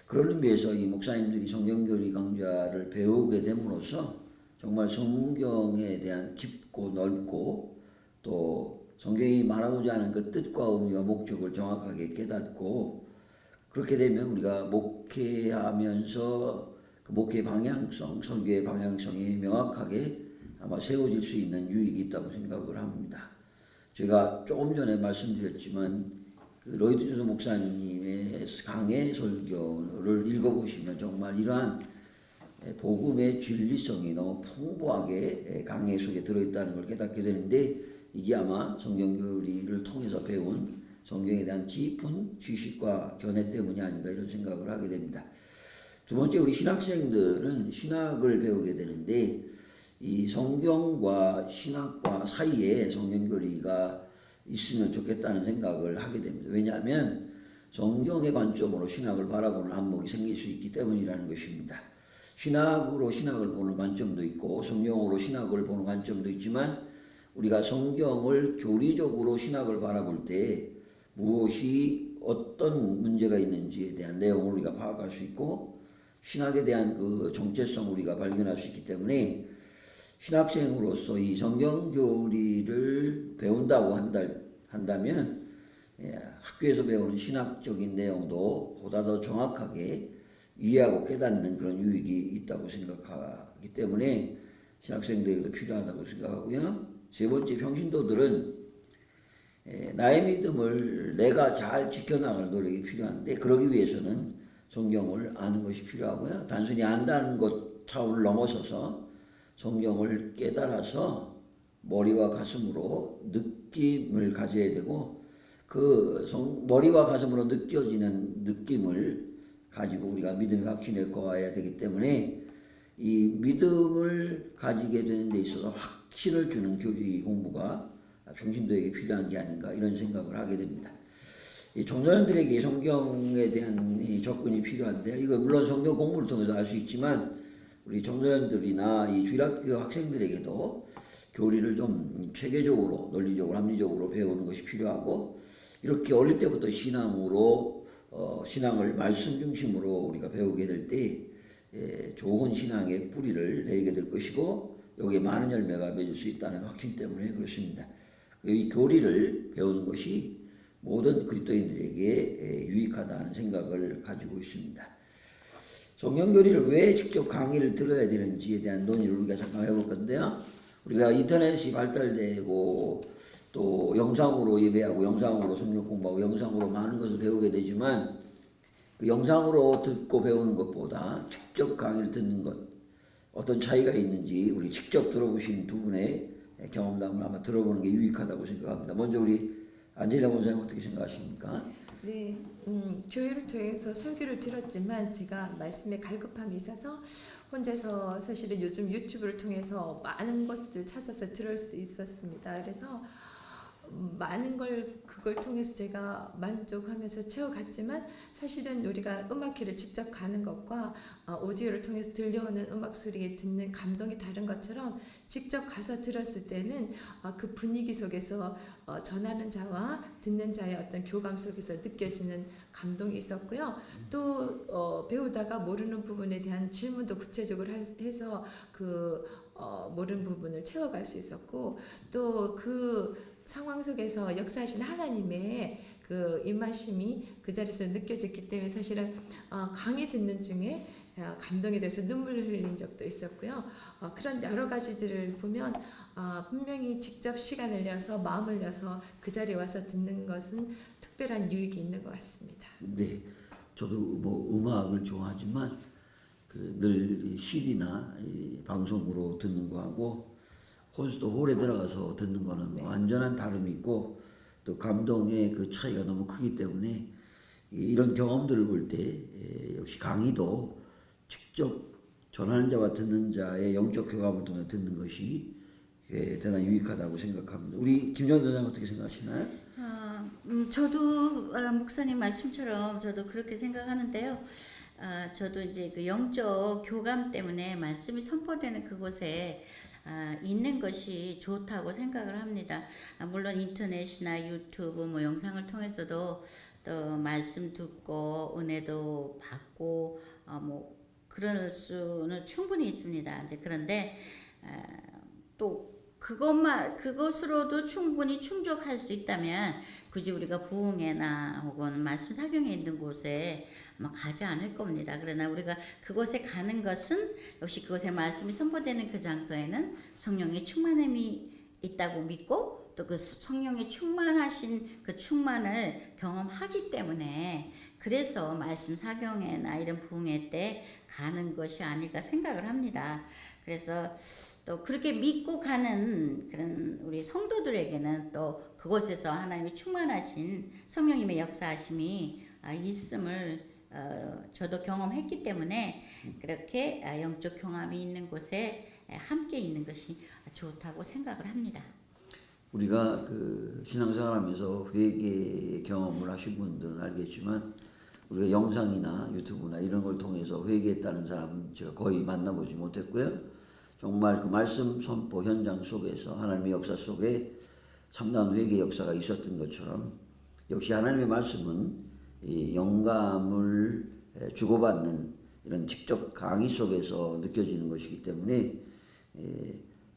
그런 의미에서 이 목사님들이 성경교리 강좌를 배우게 됨으로써 정말 성경에 대한 깊고 넓고 또 성경이 말하고자 하는 그 뜻과 의미와 목적을 정확하게 깨닫고, 그렇게 되면 우리가 목회하면서 그 목회의 방향성, 설교의 방향성이 명확하게 아마 세워질 수 있는 유익이 있다고 생각을 합니다. 제가 조금 전에 말씀드렸지만 그 로이드 조서 목사님의 강해 설교를 읽어보시면 정말 이러한 복음의 진리성이 너무 풍부하게 강해 속에 들어있다는 걸 깨닫게 되는데, 이게 아마 성경교리를 통해서 배운 성경에 대한 깊은 지식과 견해 때문이 아닌가 이런 생각을 하게 됩니다. 두 번째, 우리 신학생들은 신학을 배우게 되는데 이 성경과 신학과 사이에 성경교리가 있으면 좋겠다는 생각을 하게 됩니다. 왜냐하면 성경의 관점으로 신학을 바라보는 안목이 생길 수 있기 때문이라는 것입니다. 신학으로 신학을 보는 관점도 있고 성경으로 신학을 보는 관점도 있지만, 우리가 성경을 교리적으로 신학을 바라볼 때 무엇이 어떤 문제가 있는지에 대한 내용을 우리가 파악할 수 있고 신학에 대한 그 정체성을 우리가 발견할 수 있기 때문에, 신학생으로서 이 성경교리를 배운다고 한다면 학교에서 배우는 신학적인 내용도 보다 더 정확하게 이해하고 깨닫는 그런 유익이 있다고 생각하기 때문에 신학생들에게도 필요하다고 생각하고요. 세 번째, 평신도들은 나의 믿음을 내가 잘 지켜나갈 노력이 필요한데, 그러기 위해서는 성경을 아는 것이 필요하고요. 단순히 안다는 것 차원을 넘어서서 성경을 깨달아서 머리와 가슴으로 느낌을 가져야 되고, 그 머리와 가슴으로 느껴지는 느낌을 가지고 우리가 믿음의 확신에 거해야 되기 때문에, 이 믿음을 가지게 되는 데 있어서 확신을 주는 교리 공부가 평신도에게 필요한 게 아닌가 이런 생각을 하게 됩니다. 이 청소년들에게 성경에 대한 이 접근이 필요한데요. 이거 물론 성경 공부를 통해서 알 수 있지만 우리 청소년들이나 이 주일학교 학생들에게도 교리를 좀 체계적으로, 논리적으로, 합리적으로 배우는 것이 필요하고, 이렇게 어릴 때부터 신앙을 말씀 중심으로 우리가 배우게 될 때 좋은 신앙의 뿌리를 내게 될 것이고, 여기에 많은 열매가 맺을 수 있다는 확신 때문에 그렇습니다. 이 교리를 배우는 것이 모든 그리스도인들에게 유익하다는 생각을 가지고 있습니다. 성경교리를 왜 직접 강의를 들어야 되는지에 대한 논의를 우리가 잠깐 해볼 건데요. 우리가 인터넷이 발달되고 또 영상으로 예배하고 영상으로 성경 공부하고 영상으로 많은 것을 배우게 되지만, 그 영상으로 듣고 배우는 것보다 직접 강의를 듣는 것, 어떤 차이가 있는지 우리 직접 들어보신 두 분의 경험담을 아마 들어보는 게 유익하다고 생각합니다. 먼저 우리 안젤리나 권사님 어떻게 생각하십니까? 네, 교회를 통해서 설교를 들었지만 제가 말씀에 갈급함이 있어서 혼자서 사실은 요즘 유튜브를 통해서 많은 것을 찾아서 들을 수 있었습니다. 그래서 많은 걸 그걸 통해서 제가 만족하면서 채워갔지만, 사실은 우리가 음악회를 직접 가는 것과 오디오를 통해서 들려오는 음악 소리에 듣는 감동이 다른 것처럼 직접 가서 들었을 때는 그 분위기 속에서 전하는 자와 듣는 자의 어떤 교감 속에서 느껴지는 감동이 있었고요. 또 배우다가 모르는 부분에 대한 질문도 구체적으로 해서 모르는 부분을 채워갈 수 있었고, 또 그 상황 속에서 역사하신 하나님의 그 임하심이 그 자리에서 느껴졌기 때문에 사실은 강의 듣는 중에 감동이 돼서 눈물을 흘린 적도 있었고요. 그런 여러 가지들을 보면 분명히 직접 시간을 내서 마음을 내서 그 자리에 와서 듣는 것은 특별한 유익이 있는 것 같습니다. 네, 저도 뭐 음악을 좋아하지만 늘 CD나 방송으로 듣는 거하고 콘서트 홀에 들어가서 듣는 거는 완전한 다름이 있고, 또 감동의 그 차이가 너무 크기 때문에 이런 경험들을 볼 때 역시 강의도 직접 전하는 자와 듣는 자의 영적 교감을 통해 듣는 것이 대단히 유익하다고 생각합니다. 우리 김정은 선생님 어떻게 생각하시나요? 저도 목사님 말씀처럼 저도 그렇게 생각하는데요. 저도 이제 그 영적 교감 때문에 말씀이 선포되는 그곳에 있는 것이 좋다고 생각을 합니다. 물론 인터넷이나 유튜브 뭐 영상을 통해서도 또 말씀 듣고 은혜도 받고 뭐 그럴 수는 충분히 있습니다. 이제 그런데 또 그것으로도 충분히 충족할 수 있다면 굳이 우리가 부흥회나 혹은 말씀 사경에 있는 곳에 아마 가지 않을 겁니다. 그러나 우리가 그곳에 가는 것은 역시 그곳에 말씀이 선포되는 그 장소에는 성령의 충만함이 있다고 믿고 또 그 성령의 충만하신 그 충만을 경험하기 때문에 그래서 말씀 사경회나 이런 부흥회 때 가는 것이 아닐까 생각을 합니다. 그래서 또 그렇게 믿고 가는 그런 우리 성도들에게는 또 그곳에서 하나님의 충만하신 성령님의 역사하심이 있음을 저도 경험했기 때문에 그렇게 영적 경험이 있는 곳에 함께 있는 것이 좋다고 생각을 합니다. 우리가 그 신앙생활하면서 회개 경험을 하신 분들은 알겠지만 우리가 영상이나 유튜브나 이런 걸 통해서 회개했다는 사람은 제가 거의 만나보지 못했고요. 정말 그 말씀 선포 현장 속에서 하나님의 역사 속에 참다운 회개 역사가 있었던 것처럼 역시 하나님의 말씀은 이 영감을 주고받는 이런 직접 강의 속에서 느껴지는 것이기 때문에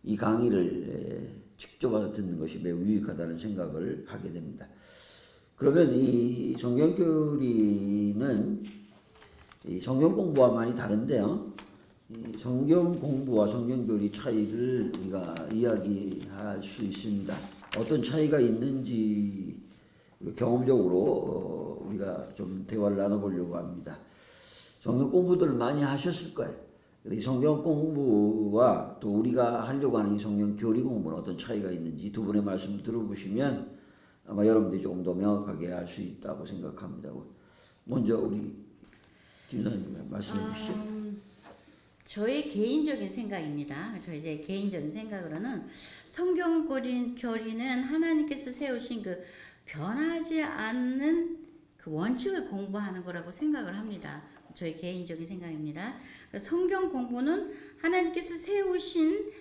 이 강의를 직접 와서 듣는 것이 매우 유익하다는 생각을 하게 됩니다. 그러면 이 성경교리는 이 성경 공부와 많이 다른데요. 이 성경 공부와 성경교리 차이를 우리가 이야기할 수 있습니다. 어떤 차이가 있는지 경험적으로 우리가 좀 대화를 나눠보려고 합니다. 성경 공부들을 많이 하셨을 거예요. 이 성경 공부와 또 우리가 하려고 하는 이 성경 교리 공부는 어떤 차이가 있는지 두 분의 말씀을 들어보시면 아마 여러분들이 조금 더 명확하게 알 수 있다고 생각합니다. 먼저 우리 김사님 말씀해 주시죠. 저의 개인적인 생각입니다. 저 이제 개인적인 생각으로는 성경 교리는 하나님께서 세우신 그 변하지 않는 그 원칙을 공부하는 거라고 생각을 합니다. 저의 개인적인 생각입니다. 성경 공부는 하나님께서 세우신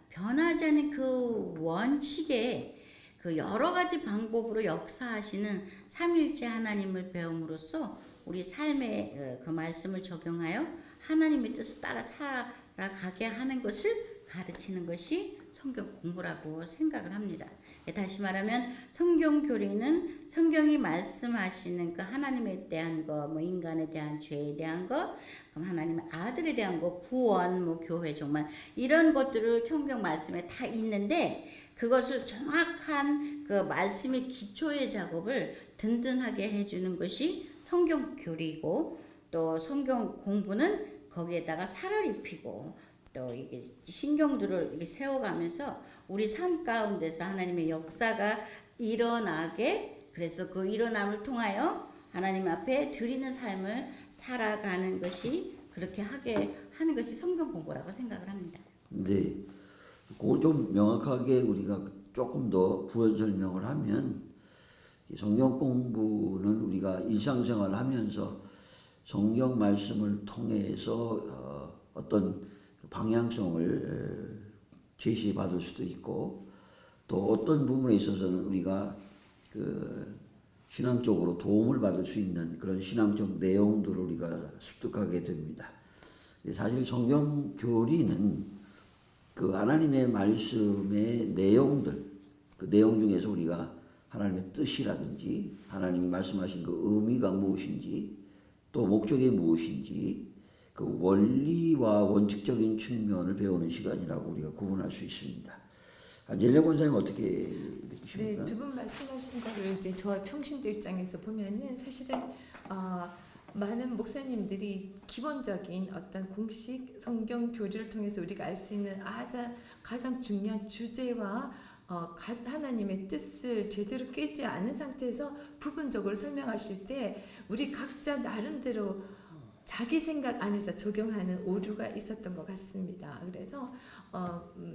변하지 않는 그 원칙에 그 여러 가지 방법으로 역사하시는 삼위일체 하나님을 배움으로써 우리 삶에 그 말씀을 적용하여 하나님의 뜻을 따라 살아가게 하는 것을 가르치는 것이 성경 공부라고 생각을 합니다. 다시 말하면 성경 교리는 성경이 말씀하시는 그 하나님에 대한 거, 뭐 인간에 대한 죄에 대한 거, 그럼 하나님의 아들에 대한 거, 구원, 뭐 교회 정말 이런 것들을 성경 말씀에 다 있는데 그것을 정확한 그 말씀의 기초의 작업을 든든하게 해주는 것이 성경 교리고 또 성경 공부는 거기에다가 살을 입히고 또 이게 신경들을 이렇게 세워가면서 우리 삶 가운데서 하나님의 역사가 일어나게 그래서 그 일어남을 통하여 하나님 앞에 드리는 삶을 살아가는 것이 그렇게 하게 하는 것이 성경 공부라고 생각을 합니다. 네, 그걸 좀 명확하게 우리가 조금 더 부연 설명을 하면 성경 공부는 우리가 일상생활을 하면서 성경 말씀을 통해서 어떤 방향성을 제시받을 수도 있고 또 어떤 부분에 있어서는 우리가 그 신앙적으로 도움을 받을 수 있는 그런 신앙적 내용들을 우리가 습득하게 됩니다. 사실 성경 교리는 그 하나님의 말씀의 내용들, 그 내용 중에서 우리가 하나님의 뜻이라든지 하나님이 말씀하신 그 의미가 무엇인지 또 목적이 무엇인지 그 원리와 원칙적인 측면을 배우는 시간이라고 우리가 구분할 수 있습니다. 안젤리아 권사님 어떻게 느끼십니까? 네, 두 분 말씀하신 거를 이제 저 평신도 입장에서 보면은 사실은 많은 목사님들이 기본적인 어떤 공식 성경 교리를 통해서 우리가 알 수 있는 가장 중요한 주제와 하나님의 뜻을 제대로 꿰지 않은 상태에서 부분적으로 설명하실 때 우리 각자 나름대로 자기 생각 안에서 적용하는 오류가 있었던 것 같습니다. 그래서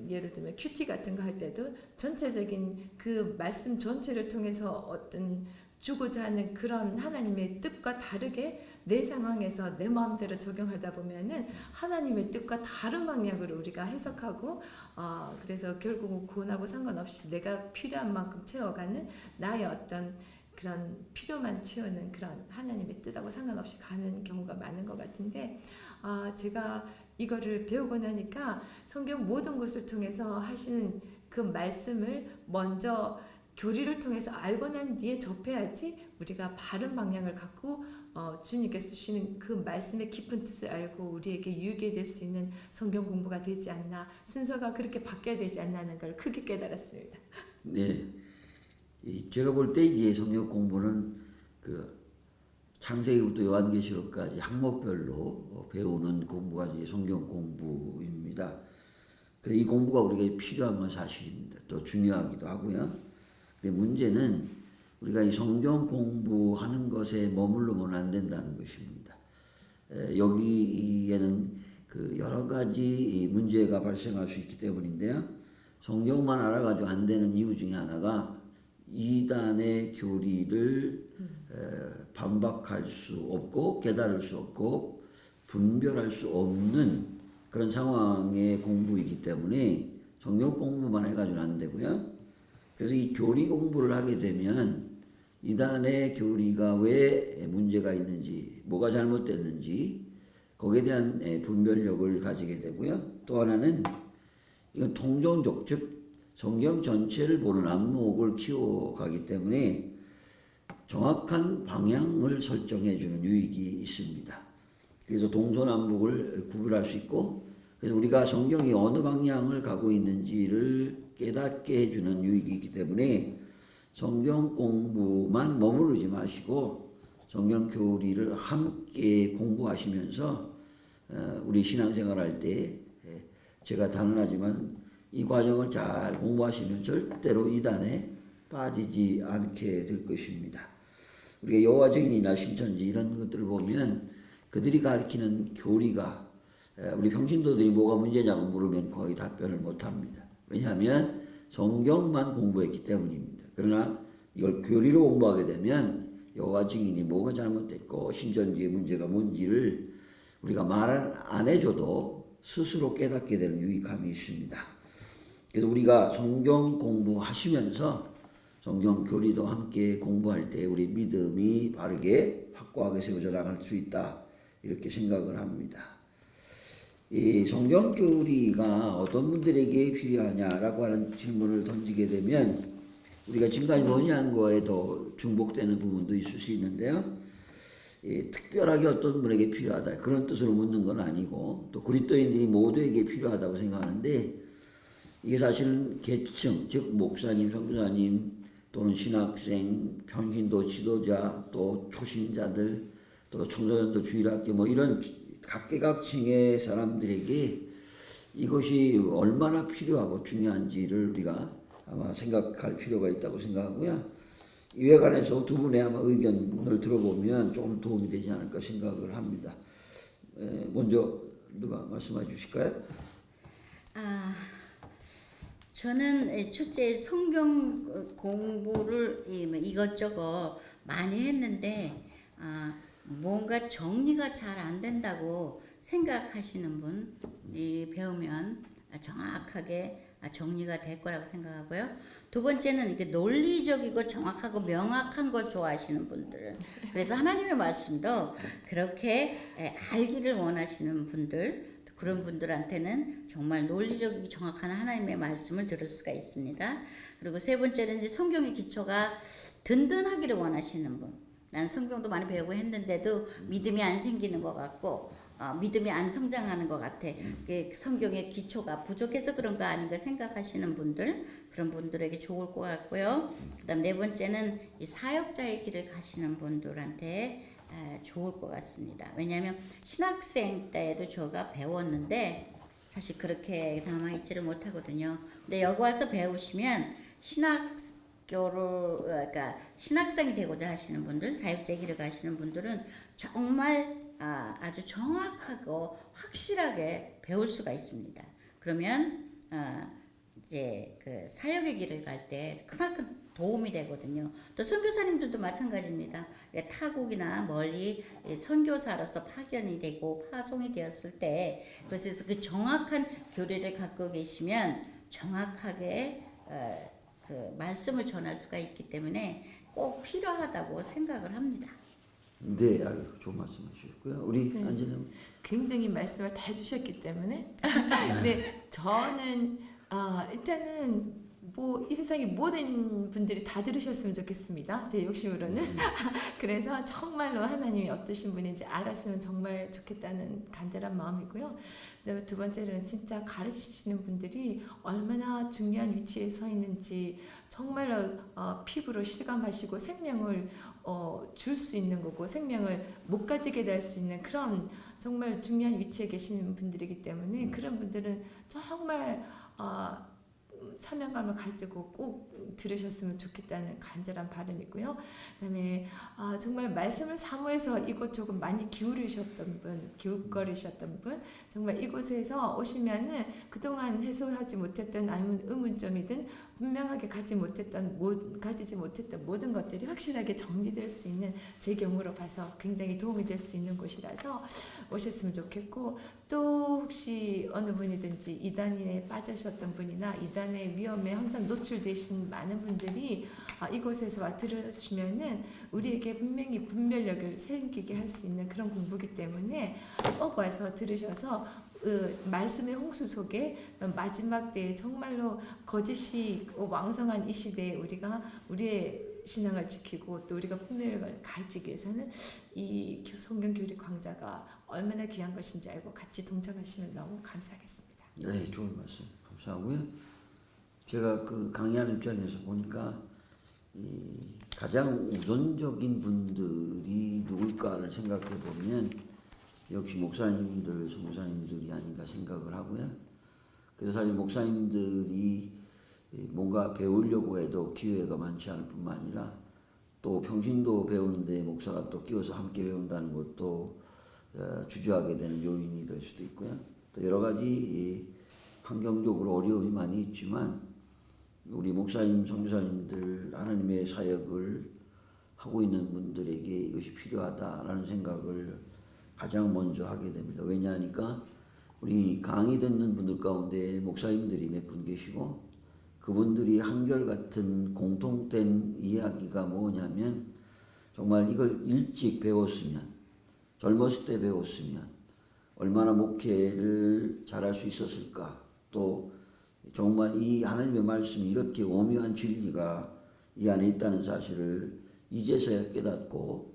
예를 들면 큐티 같은 거 할 때도 전체적인 그 말씀 전체를 통해서 어떤 주고자 하는 그런 하나님의 뜻과 다르게 내 상황에서 내 마음대로 적용하다 보면은 하나님의 뜻과 다른 방향으로 우리가 해석하고 그래서 결국은 구원하고 상관없이 내가 필요한 만큼 채워가는 나의 어떤 그런 필요만 채우는 그런 하나님의 뜻하고 상관없이 가는 경우가 많은 것 같은데 제가 이거를 배우고 나니까 성경 모든 것을 통해서 하시는 그 말씀을 먼저 교리를 통해서 알고 난 뒤에 접해야지 우리가 바른 방향을 갖고 주님께서 주시는 그 말씀의 깊은 뜻을 알고 우리에게 유익이 될 수 있는 성경 공부가 되지 않나, 순서가 그렇게 바뀌어야 되지 않나는 걸 크게 깨달았습니다. 네. 제가 볼 때 이제 성경 공부는 그 창세기부터 요한계시록까지 항목별로 배우는 공부가 이제 성경 공부입니다. 그래서 이 공부가 우리에게 필요한 건 사실입니다. 또 중요하기도 하고요. 근데 문제는 우리가 이 성경 공부하는 것에 머물러면 안 된다는 것입니다. 여기에는 그 여러 가지 문제가 발생할 수 있기 때문인데요. 성경만 알아가지고 안 되는 이유 중에 하나가 이단의 교리를 반박할 수 없고 깨달을 수 없고 분별할 수 없는 그런 상황의 공부이기 때문에 성경 공부만 해가지고는 안 되고요. 그래서 이 교리 공부를 하게 되면 이단의 교리가 왜 문제가 있는지, 뭐가 잘못됐는지 거기에 대한 분별력을 가지게 되고요. 또 하나는 이건 통종적, 즉 성경 전체를 보는 안목을 키워가기 때문에 정확한 방향을 설정해 주는 유익이 있습니다. 그래서 동서남북을 구별할 수 있고, 그래서 우리가 성경이 어느 방향을 가고 있는지를 깨닫게 해주는 유익이 있기 때문에 성경 공부만 머무르지 마시고 성경 교리를 함께 공부하시면서 우리 신앙생활할 때 제가 단언하지만 이 과정을 잘 공부하시면 절대로 이단에 빠지지 않게 될 것입니다. 우리가 여호와 증인이나 신천지 이런 것들을 보면 그들이 가르치는 교리가 우리 평신도들이 뭐가 문제냐고 물으면 거의 답변을 못합니다. 왜냐하면 성경만 공부했기 때문입니다. 그러나 이걸 교리로 공부하게 되면 여호와 증인이 뭐가 잘못됐고 신천지의 문제가 뭔지를 우리가 말 안 해줘도 스스로 깨닫게 되는 유익함이 있습니다. 그래서 우리가 성경 공부하시면서 성경 교리도 함께 공부할 때 우리 믿음이 바르게 확고하게 세워져 나갈 수 있다, 이렇게 생각을 합니다. 이 성경 교리가 어떤 분들에게 필요하냐라고 하는 질문을 던지게 되면 우리가 지금까지 논의한 거에 더 중복되는 부분도 있을 수 있는데요. 특별하게 어떤 분에게 필요하다 그런 뜻으로 묻는 건 아니고, 또 그리스도인들이 모두에게 필요하다고 생각하는데, 이게 사실은 계층, 즉 목사님, 선교사님 또는 신학생, 평신도 지도자, 또 초신자들, 또 청소년도 주일학교 뭐 이런 각계각층의 사람들에게 이것이 얼마나 필요하고 중요한지를 우리가 아마 생각할 필요가 있다고 생각하고요. 이에 관해서 두 분의 아마 의견을 들어보면 조금 도움이 되지 않을까 생각을 합니다. 먼저 누가 말씀해 주실까요? 저는 첫째 성경 공부를 이것저것 많이 했는데 뭔가 정리가 잘 안 된다고 생각하시는 분 배우면 정확하게 정리가 될 거라고 생각하고요. 두 번째는 이렇게 논리적이고 정확하고 명확한 걸 좋아하시는 분들, 그래서 하나님의 말씀도 그렇게 알기를 원하시는 분들, 그런 분들한테는 정말 논리적이고 정확한 하나님의 말씀을 들을 수가 있습니다. 그리고 세 번째는 이제 성경의 기초가 든든하기를 원하시는 분. 난 성경도 많이 배우고 했는데도 믿음이 안 생기는 것 같고 믿음이 안 성장하는 것 같아. 성경의 기초가 부족해서 그런 거 아닌가 생각하시는 분들, 그런 분들에게 좋을 것 같고요. 그다음 네 번째는 이 사역자의 길을 가시는 분들한테 좋을 것 같습니다. 왜냐하면 신학생 때에도 제가 배웠는데 사실 그렇게 남아있지를 못하거든요. 근데 여기 와서 배우시면 그러니까 신학생이 되고자 하시는 분들, 사역자 길을 가시는 분들은 정말 아주 정확하고 확실하게 배울 수가 있습니다. 그러면 이제 그 사역의 길을 갈 때 그만큼 도움이 되거든요. 또 선교사님들도 마찬가지입니다. 타국이나 멀리 선교사로서 파견이 되고 파송이 되었을 때 그것에서 그 정확한 교리를 갖고 계시면 정확하게 그 말씀을 전할 수가 있기 때문에 꼭 필요하다고 생각을 합니다. 네, 아유, 좋은 말씀하셨고요. 우리 네. 안재는 굉장히 말씀을 다 해주셨기 때문에 네, 저는 일단은 뭐 이 세상의 모든 분들이 다 들으셨으면 좋겠습니다. 제 욕심으로는. 그래서 정말로 하나님이 어떠신 분인지 알았으면 정말 좋겠다는 간절한 마음이고요. 그다음에 두 번째로는 진짜 가르치시는 분들이 얼마나 중요한 위치에 서 있는지 정말로 피부로 실감하시고 생명을 줄 수 있는 거고 생명을 못 가지게 될 수 있는 그런 정말 중요한 위치에 계시는 분들이기 때문에 그런 분들은 정말 사명감을 가지고 꼭 들으셨으면 좋겠다는 간절한 바람이고요. 그다음에 정말 말씀을 사모해서 이곳저곳 많이 기울이셨던 분, 기웃거리셨던 분, 정말 이곳에서 오시면은 그동안 해소하지 못했던 아니면 의문점이든 분명하게 가지지 못했던 모든 것들이 확실하게 정리될 수 있는 제 경우로 봐서 굉장히 도움이 될 수 있는 곳이라서 오셨으면 좋겠고 또 혹시 어느 분이든지 이단에 빠지셨던 분이나 이단의 위험에 항상 노출되신 많은 분들이 이곳에서 와 들으시면은 우리에게 분명히 분별력을 생기게 할 수 있는 그런 공부기 때문에 꼭 와서 들으셔서 말씀의 홍수 속에 마지막 때에 정말로 거짓이 왕성한 이 시대에 우리가 우리의 신앙을 지키고 또 우리가 분별력을 가지기 위해서는 이 성경 교리 강좌가 얼마나 귀한 것인지 알고 같이 동참하시면 너무 감사하겠습니다. 네, 좋은 말씀 감사하고요. 제가 그 강의하는 입장에서 보니까 가장 우선적인 분들이 누굴까를 생각해 보면 역시 목사님들, 선교사님들이 아닌가 생각을 하고요. 그래서 사실 목사님들이 뭔가 배우려고 해도 기회가 많지 않을 뿐만 아니라 또 평신도 배우는데 목사가 또 끼워서 함께 배운다는 것도 주저하게 되는 요인이 될 수도 있고요. 또 여러 가지 환경적으로 어려움이 많이 있지만 우리 목사님, 선교사님들 하나님의 사역을 하고 있는 분들에게 이것이 필요하다라는 생각을 가장 먼저 하게 됩니다. 왜냐하니까 우리 강의 듣는 분들 가운데 목사님들이 몇 분 계시고 그분들이 한결같은 공통된 이야기가 뭐냐면 정말 이걸 일찍 배웠으면 젊었을 때 배웠으면 얼마나 목회를 잘할 수 있었을까. 또 정말 이 하나님의 말씀이 이렇게 오묘한 진리가 이 안에 있다는 사실을 이제서야 깨닫고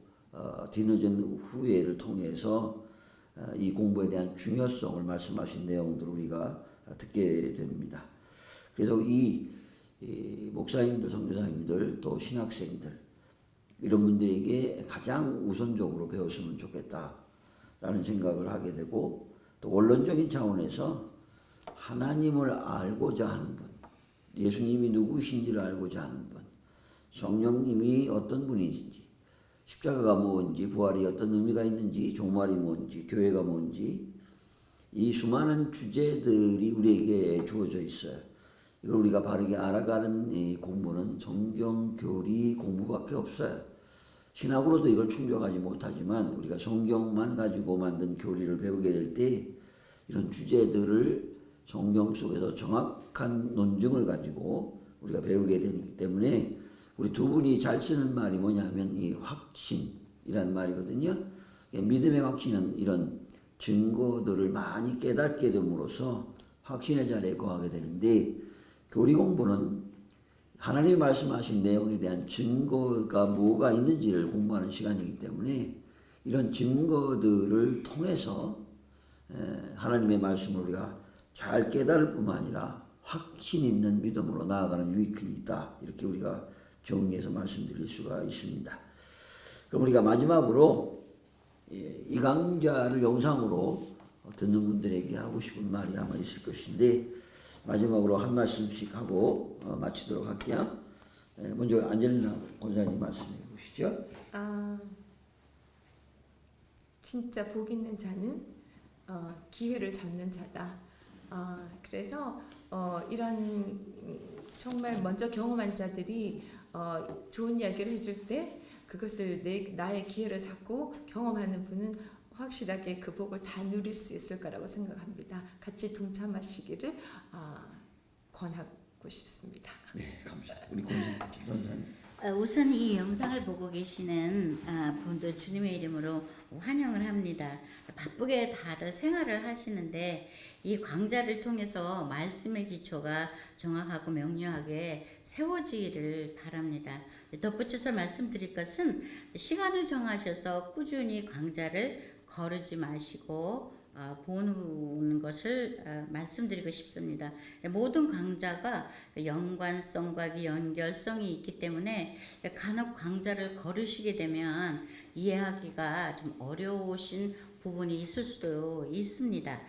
뒤늦은 후회를 통해서 이 공부에 대한 중요성을 말씀하신 내용들을 우리가 듣게 됩니다. 그래서 이 목사님들, 선교사님들, 또 신학생들 이런 분들에게 가장 우선적으로 배웠으면 좋겠다라는 생각을 하게 되고 또 원론적인 차원에서 하나님을 알고자 하는 분, 예수님이 누구신지를 알고자 하는 분, 성령님이 어떤 분이신지, 십자가가 뭔지, 부활이 어떤 의미가 있는지, 종말이 뭔지, 교회가 뭔지 이 수많은 주제들이 우리에게 주어져 있어요. 이걸 우리가 바르게 알아가는 이 공부는 성경 교리 공부밖에 없어요. 신학으로도 이걸 충족하지 못하지만 우리가 성경만 가지고 만든 교리를 배우게 될 때 이런 주제들을 성경 속에서 정확한 논증을 가지고 우리가 배우게 되기 때문에 우리 두 분이 잘 쓰는 말이 뭐냐면 이 확신이란 말이거든요. 믿음의 확신은 이런 증거들을 많이 깨닫게 됨으로써 확신의 자리에 거하게 되는데 교리 공부는 하나님이 말씀하신 내용에 대한 증거가 뭐가 있는지를 공부하는 시간이기 때문에 이런 증거들을 통해서 하나님의 말씀을 우리가 잘 깨달을 뿐만 아니라 확신 있는 믿음으로 나아가는 유익이 있다. 이렇게 우리가 정리해서 말씀드릴 수가 있습니다. 그럼 우리가 마지막으로 이 강좌를 영상으로 듣는 분들에게 하고 싶은 말이 아마 있을 것인데 마지막으로 한 말씀씩 하고 마치도록 할게요. 먼저 안젤리나 권사님 말씀해 보시죠. 진짜 복 있는 자는 기회를 잡는 자다. 그래서 이런 정말 먼저 경험한 자들이 좋은 이야기를 해줄 때 그것을 나의 기회를 잡고 경험하는 분은 확실하게 그 복을 다 누릴 수 있을 거라고 생각합니다. 같이 동참하시기를 권하고 싶습니다. 네, 감사합니다. 우리 권사님. 우선 이 영상을 보고 계시는 분들 주님의 이름으로 환영을 합니다. 바쁘게 다들 생활을 하시는데 이 강좌를 통해서 말씀의 기초가 정확하고 명료하게 세워지기를 바랍니다. 덧붙여서 말씀드릴 것은 시간을 정하셔서 꾸준히 강좌를 거르지 마시고 보는 것을 말씀드리고 싶습니다. 모든 강좌가 연관성과 연결성이 있기 때문에 간혹 강좌를 거르시게 되면 이해하기가 좀 어려우신 부분이 있을 수도 있습니다.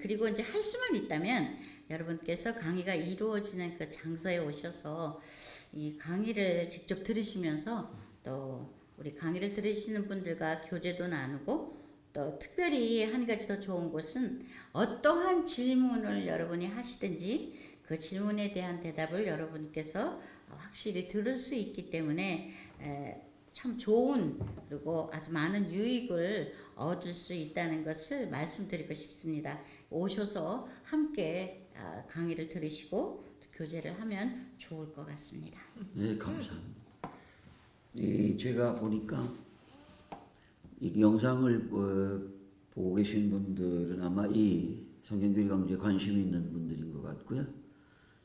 그리고 이제 할 수만 있다면 여러분께서 강의가 이루어지는 그 장소에 오셔서 이 강의를 직접 들으시면서 또 우리 강의를 들으시는 분들과 교제도 나누고 또 특별히 한 가지 더 좋은 것은 어떠한 질문을 여러분이 하시든지 그 질문에 대한 대답을 여러분께서 확실히 들을 수 있기 때문에 참 좋은 그리고 아주 많은 유익을 얻을 수 있다는 것을 말씀드리고 싶습니다. 오셔서 함께 강의를 들으시고 교제를 하면 좋을 것 같습니다. 네, 감사합니다. 제가 보니까 이 영상을 보고 계신 분들은 아마 이 성경교리 강좌에 관심이 있는 분들인 것 같고요.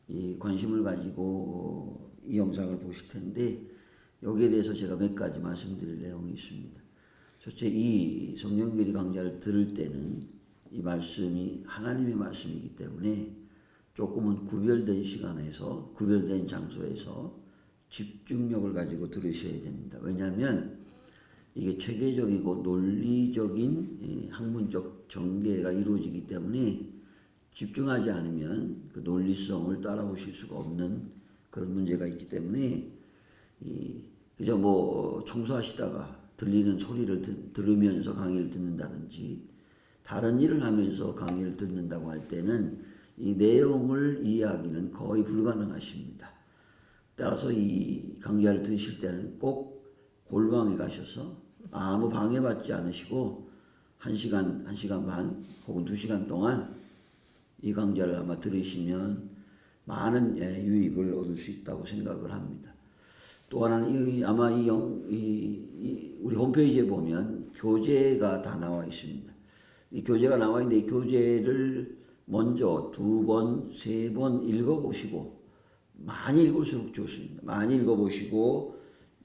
이 관심을 가지고 이 영상을 보실 텐데 여기에 대해서 제가 몇 가지 말씀드릴 내용이 있습니다. 첫째, 이 성경교리 강좌를 들을 때는 이 말씀이 하나님의 말씀이기 때문에 조금은 구별된 시간에서 구별된 장소에서 집중력을 가지고 들으셔야 됩니다. 왜냐하면 이게 체계적이고 논리적인 학문적 전개가 이루어지기 때문에 집중하지 않으면 그 논리성을 따라오실 수가 없는 그런 문제가 있기 때문에 그저 뭐 청소하시다가 들리는 소리를 들으면서 강의를 듣는다든지 다른 일을 하면서 강의를 듣는다고 할 때는 이 내용을 이해하기는 거의 불가능하십니다. 따라서 이 강좌를 들으실 때는 꼭 골방에 가셔서 아무 방해받지 않으시고 1시간 반 혹은 2시간 동안 이 강좌를 아마 들으시면 많은 유익을 얻을 수 있다고 생각을 합니다. 또 하나는 아마 우리 홈페이지에 보면 교재가 다 나와 있습니다. 이 교재가 나와 있는데 이 교재를 먼저 2번, 3번 읽어보시고 많이 읽을수록 좋습니다. 많이 읽어보시고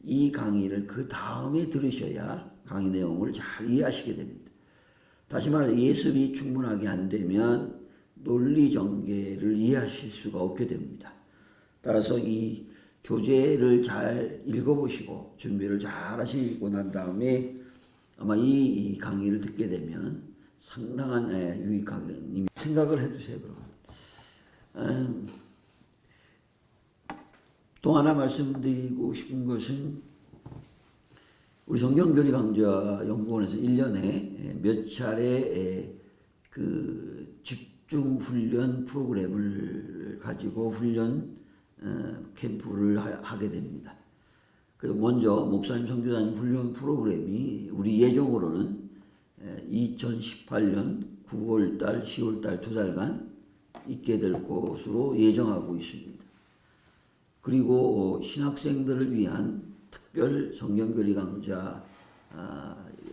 이 강의를 그 다음에 들으셔야 강의 내용을 잘 이해하시게 됩니다. 다시 말해 예습이 충분하게 안 되면 논리 전개를 이해하실 수가 없게 됩니다. 따라서 이 교재를 잘 읽어보시고 준비를 잘 하시고 난 다음에 아마 이 강의를 듣게 되면 상당한 유익하게 생각을 해주세요. 그러면. 또 하나 말씀드리고 싶은 것은 우리 성경교리 강좌 연구원에서 1년에 몇 차례 그 집중 훈련 프로그램을 가지고 훈련 캠프를 하게 됩니다. 그래서 먼저 목사님 선교사님 훈련 프로그램이 우리 예정으로는 2018년 9월달, 10월달 2달간 있게 될 것으로 예정하고 있습니다. 그리고 신학생들을 위한 특별 성경교리 강좌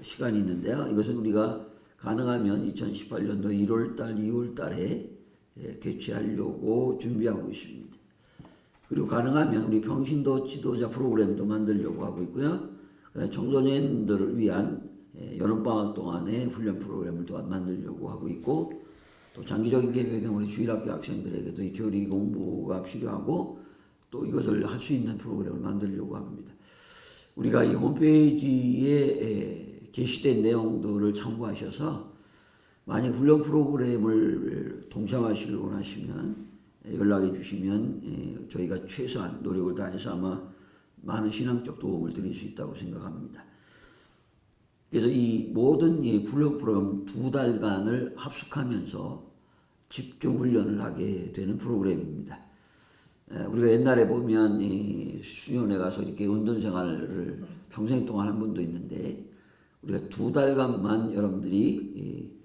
시간이 있는데요. 이것은 우리가 가능하면 2018년도 1월달, 2월달에 개최하려고 준비하고 있습니다. 그리고 가능하면 우리 평신도 지도자 프로그램도 만들려고 하고 있고요. 그다음에 청소년들을 위한 여름방학 동안에 훈련 프로그램을 또한 만들려고 하고 있고 또 장기적인 계획은 우리 주일학교 학생들에게도 이 교리 공부가 필요하고 또 이것을 할 수 있는 프로그램을 만들려고 합니다. 우리가 이 홈페이지에 게시된 내용들을 참고하셔서 만약 훈련 프로그램을 동참하시길 원하시면 연락해 주시면 저희가 최소한 노력을 다해서 아마 많은 신앙적 도움을 드릴 수 있다고 생각합니다. 그래서 이 모든 이 프로그램 2달간을 합숙하면서 집중 훈련을 하게 되는 프로그램입니다. 우리가 옛날에 보면 이 수련회 가서 이렇게 운동 생활을 평생 동안 한 분도 있는데, 우리가 2달간만 여러분들이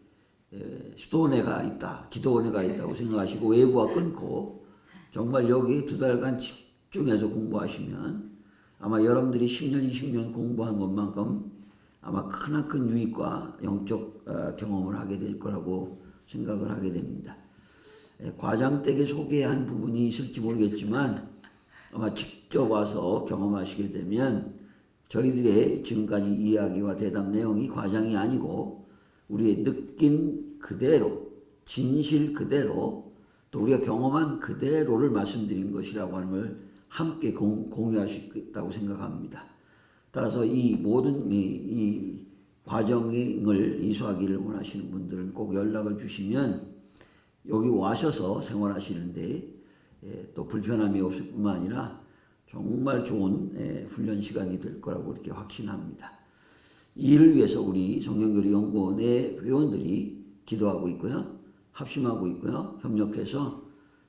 수도원회가 있다, 기도원회가 있다고 생각하시고 외부와 끊고 정말 여기 2달간 집중해서 공부하시면 아마 여러분들이 10년, 20년 공부한 것만큼 아마 크나큰 유익과 영적 경험을 하게 될 거라고 생각을 하게 됩니다. 과장되게 소개한 부분이 있을지 모르겠지만 아마 직접 와서 경험하시게 되면 저희들의 지금까지 이야기와 대답 내용이 과장이 아니고 우리의 느낀 그대로, 진실 그대로, 또 우리가 경험한 그대로를 말씀드린 것이라고 하는 걸 함께 공유할 수 있다고 생각합니다. 따라서 이 모든 이 과정을 이수하기를 원하시는 분들은 꼭 연락을 주시면 여기 와셔서 생활하시는데 또 불편함이 없을 뿐만 아니라 정말 좋은 훈련 시간이 될 거라고 이렇게 확신합니다. 이를 위해서 우리 성경교리연구원의 회원들이 기도하고 있고요, 합심하고 있고요, 협력해서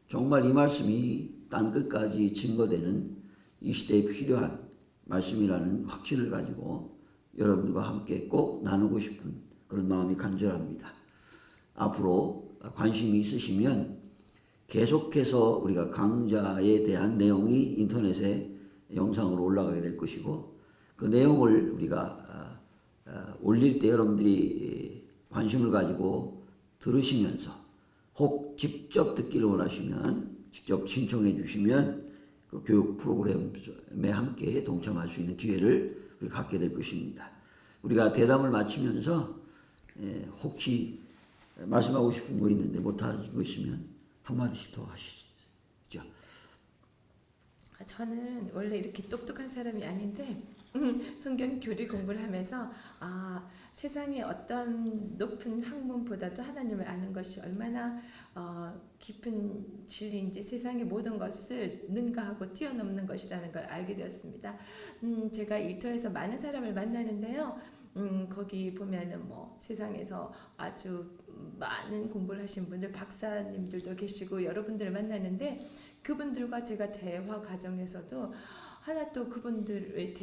정말 이 말씀이 땅끝까지 증거되는 이 시대에 필요한 말씀이라는 확신을 가지고 여러분들과 함께 꼭 나누고 싶은 그런 마음이 간절합니다. 앞으로 관심이 있으시면 계속해서 우리가 강좌에 대한 내용이 인터넷에 영상으로 올라가게 될 것이고, 그 내용을 우리가 올릴 때 여러분들이 관심을 가지고 들으시면서 혹 직접 듣기를 원하시면 직접 신청해 주시면 그 교육 프로그램에 함께 동참할 수 있는 기회를 우리가 갖게 될 것입니다. 우리가 대담을 마치면서 혹시 말씀하고 싶은 거 있는데 못하신 거 있으면 한마디씩 더 하시죠. 저는 원래 이렇게 똑똑한 사람이 아닌데 성경 교리 공부를 하면서 세상의 어떤 높은 학문보다도 하나님을 아는 것이 얼마나 깊은 진리인지, 세상의 모든 것을 능가하고 뛰어넘는 것이라는 걸 알게 되었습니다. 제가 일터에서 많은 사람을 만나는데요. 거기 보면은 뭐 세상에서 아주 많은 공부를 하신 분들, 박사님들도 계시고 여러분들을 만나는데, 그분들과 제가 대화 과정에서도 하나도 그분들의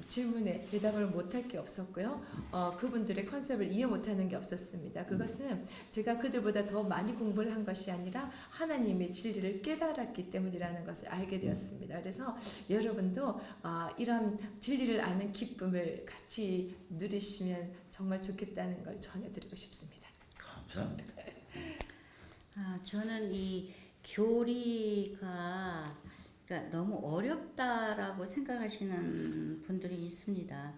질문에 대답을 못할 게 없었고요. 그분들의 컨셉을 이해 못하는 게 없었습니다. 그것은 제가 그들보다 더 많이 공부를 한 것이 아니라 하나님의 진리를 깨달았기 때문이라는 것을 알게 되었습니다. 그래서 여러분도 이런 진리를 아는 기쁨을 같이 누리시면 정말 좋겠다는 걸 전해드리고 싶습니다. 감사합니다. 저는 이 교리가 그러니까 너무 어렵다라고 생각하시는 분들이 있습니다.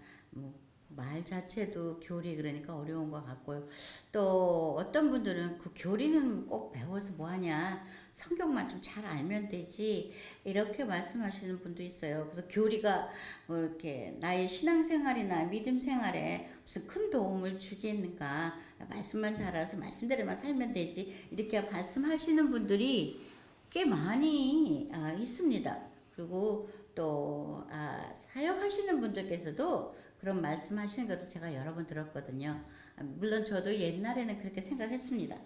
말 자체도 교리 그러니까 어려운 것 같고요. 또 어떤 분들은 그 교리는 꼭 배워서 뭐하냐, 성경만 좀 잘 알면 되지, 이렇게 말씀하시는 분도 있어요. 그래서 교리가 뭐 이렇게 나의 신앙생활이나 믿음생활에 무슨 큰 도움을 주겠는가, 말씀만 잘 알아서 말씀대로만 살면 되지, 이렇게 말씀하시는 분들이 꽤 많이 있습니다. 그리고 또 사역하시는 분들께서도 그런 말씀하시는 것도 제가 여러 번 들었거든요. 물론 저도 옛날에는 그렇게 생각했습니다.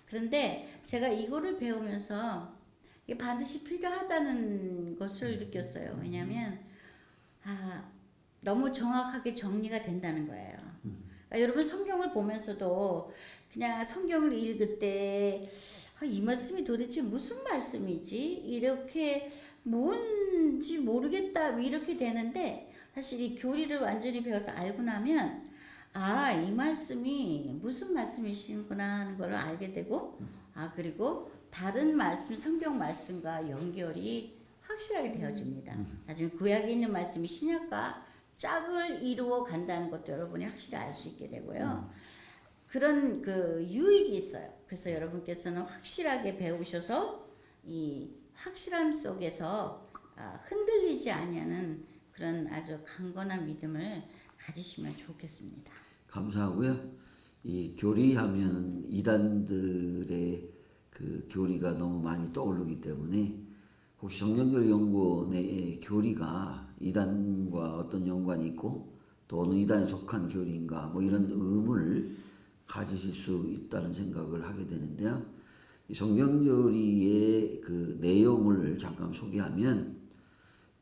그런데 제가 이거를 배우면서 이게 반드시 필요하다는 것을 느꼈어요. 왜냐하면 너무 정확하게 정리가 된다는 거예요. 그러니까 여러분 성경을 보면서도 그냥 성경을 읽을 때 이 말씀이 도대체 무슨 말씀이지? 이렇게 뭔지 모르겠다 이렇게 되는데, 사실 이 교리를 완전히 배워서 알고 나면 이 말씀이 무슨 말씀이시구나 하는 걸 알게 되고, 그리고 다른 말씀, 성경 말씀과 연결이 확실하게 되어집니다. 나중에 구약에 있는 말씀이 신약과 짝을 이루어 간다는 것도 여러분이 확실히 알 수 있게 되고요. 그런 그 유익이 있어요. 그래서 여러분께서는 확실하게 배우셔서 이 확실함 속에서 흔들리지 아니하는 그런 아주 강건한 믿음을 가지시면 좋겠습니다. 감사하고요. 이 교리하면 이단들의 그 교리가 너무 많이 떠오르기 때문에 혹시 성경교리연구원의 교리가 이단과 어떤 연관이 있고 또 어느 이단에 속한 교리인가 뭐 이런 의문을 가지실 수 있다는 생각을 하게 되는데요. 이 성경교리의 그 내용을 잠깐 소개하면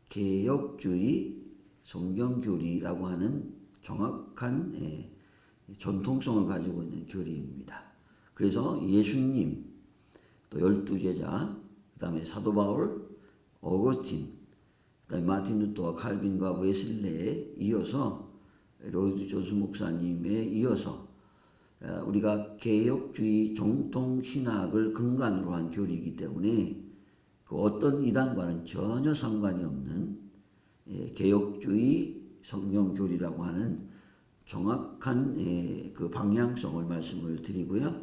개혁주의 성경교리라고 하는 정확한 전통성을 가지고 있는 교리입니다. 그래서 예수님, 또 12제자, 그 다음에 사도 바울, 어거스틴, 그 다음에 마틴 루터와 칼빈과 웨슬레에 이어서 로이드 존스 목사님에 이어서 우리가 개혁주의 정통신학을 근간으로 한 교리이기 때문에 그 어떤 이단과는 전혀 상관이 없는 개혁주의 성경교리라고 하는 정확한 그 방향성을 말씀을 드리고요.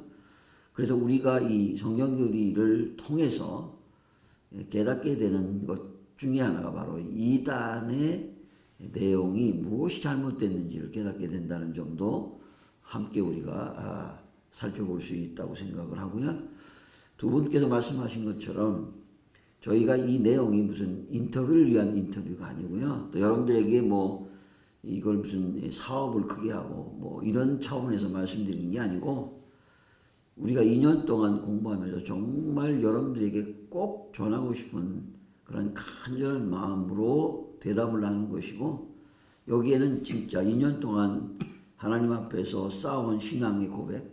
그래서 우리가 이 성경교리를 통해서 깨닫게 되는 것 중에 하나가 바로 이단의 내용이 무엇이 잘못됐는지를 깨닫게 된다는 점도 함께 우리가 살펴볼 수 있다고 생각을 하고요. 두 분께서 말씀하신 것처럼 저희가 이 내용이 무슨 인터뷰를 위한 인터뷰가 아니고요. 또 여러분들에게 뭐 이걸 무슨 사업을 크게 하고 뭐 이런 차원에서 말씀드리는 게 아니고 우리가 2년 동안 공부하면서 정말 여러분들에게 꼭 전하고 싶은 그런 간절한 마음으로 대담을 하는 것이고 여기에는 진짜 2년 동안 하나님 앞에서 쌓아온 신앙의 고백,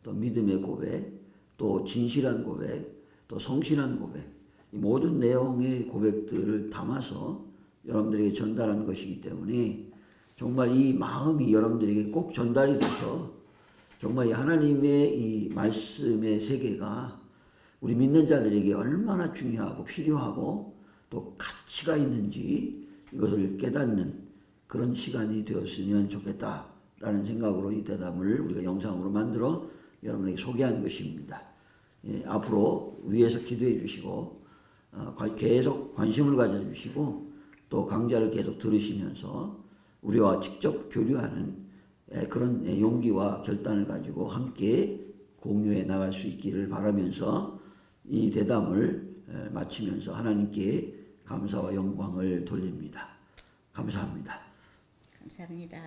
또 믿음의 고백, 또 진실한 고백, 또 성실한 고백 이 모든 내용의 고백들을 담아서 여러분들에게 전달하는 것이기 때문에 정말 이 마음이 여러분들에게 꼭 전달이 돼서 정말 이 하나님의 이 말씀의 세계가 우리 믿는 자들에게 얼마나 중요하고 필요하고 또 가치가 있는지 이것을 깨닫는 그런 시간이 되었으면 좋겠다라는 생각으로 이 대담을 우리가 영상으로 만들어 여러분에게 소개한 것입니다. 앞으로 위에서 기도해 주시고 계속 관심을 가져주시고 또 강좌를 계속 들으시면서 우리와 직접 교류하는 그런 용기와 결단을 가지고 함께 공유해 나갈 수 있기를 바라면서 이 대담을 마치면서 하나님께 감사와 영광을 돌립니다. 감사합니다. 감사합니다.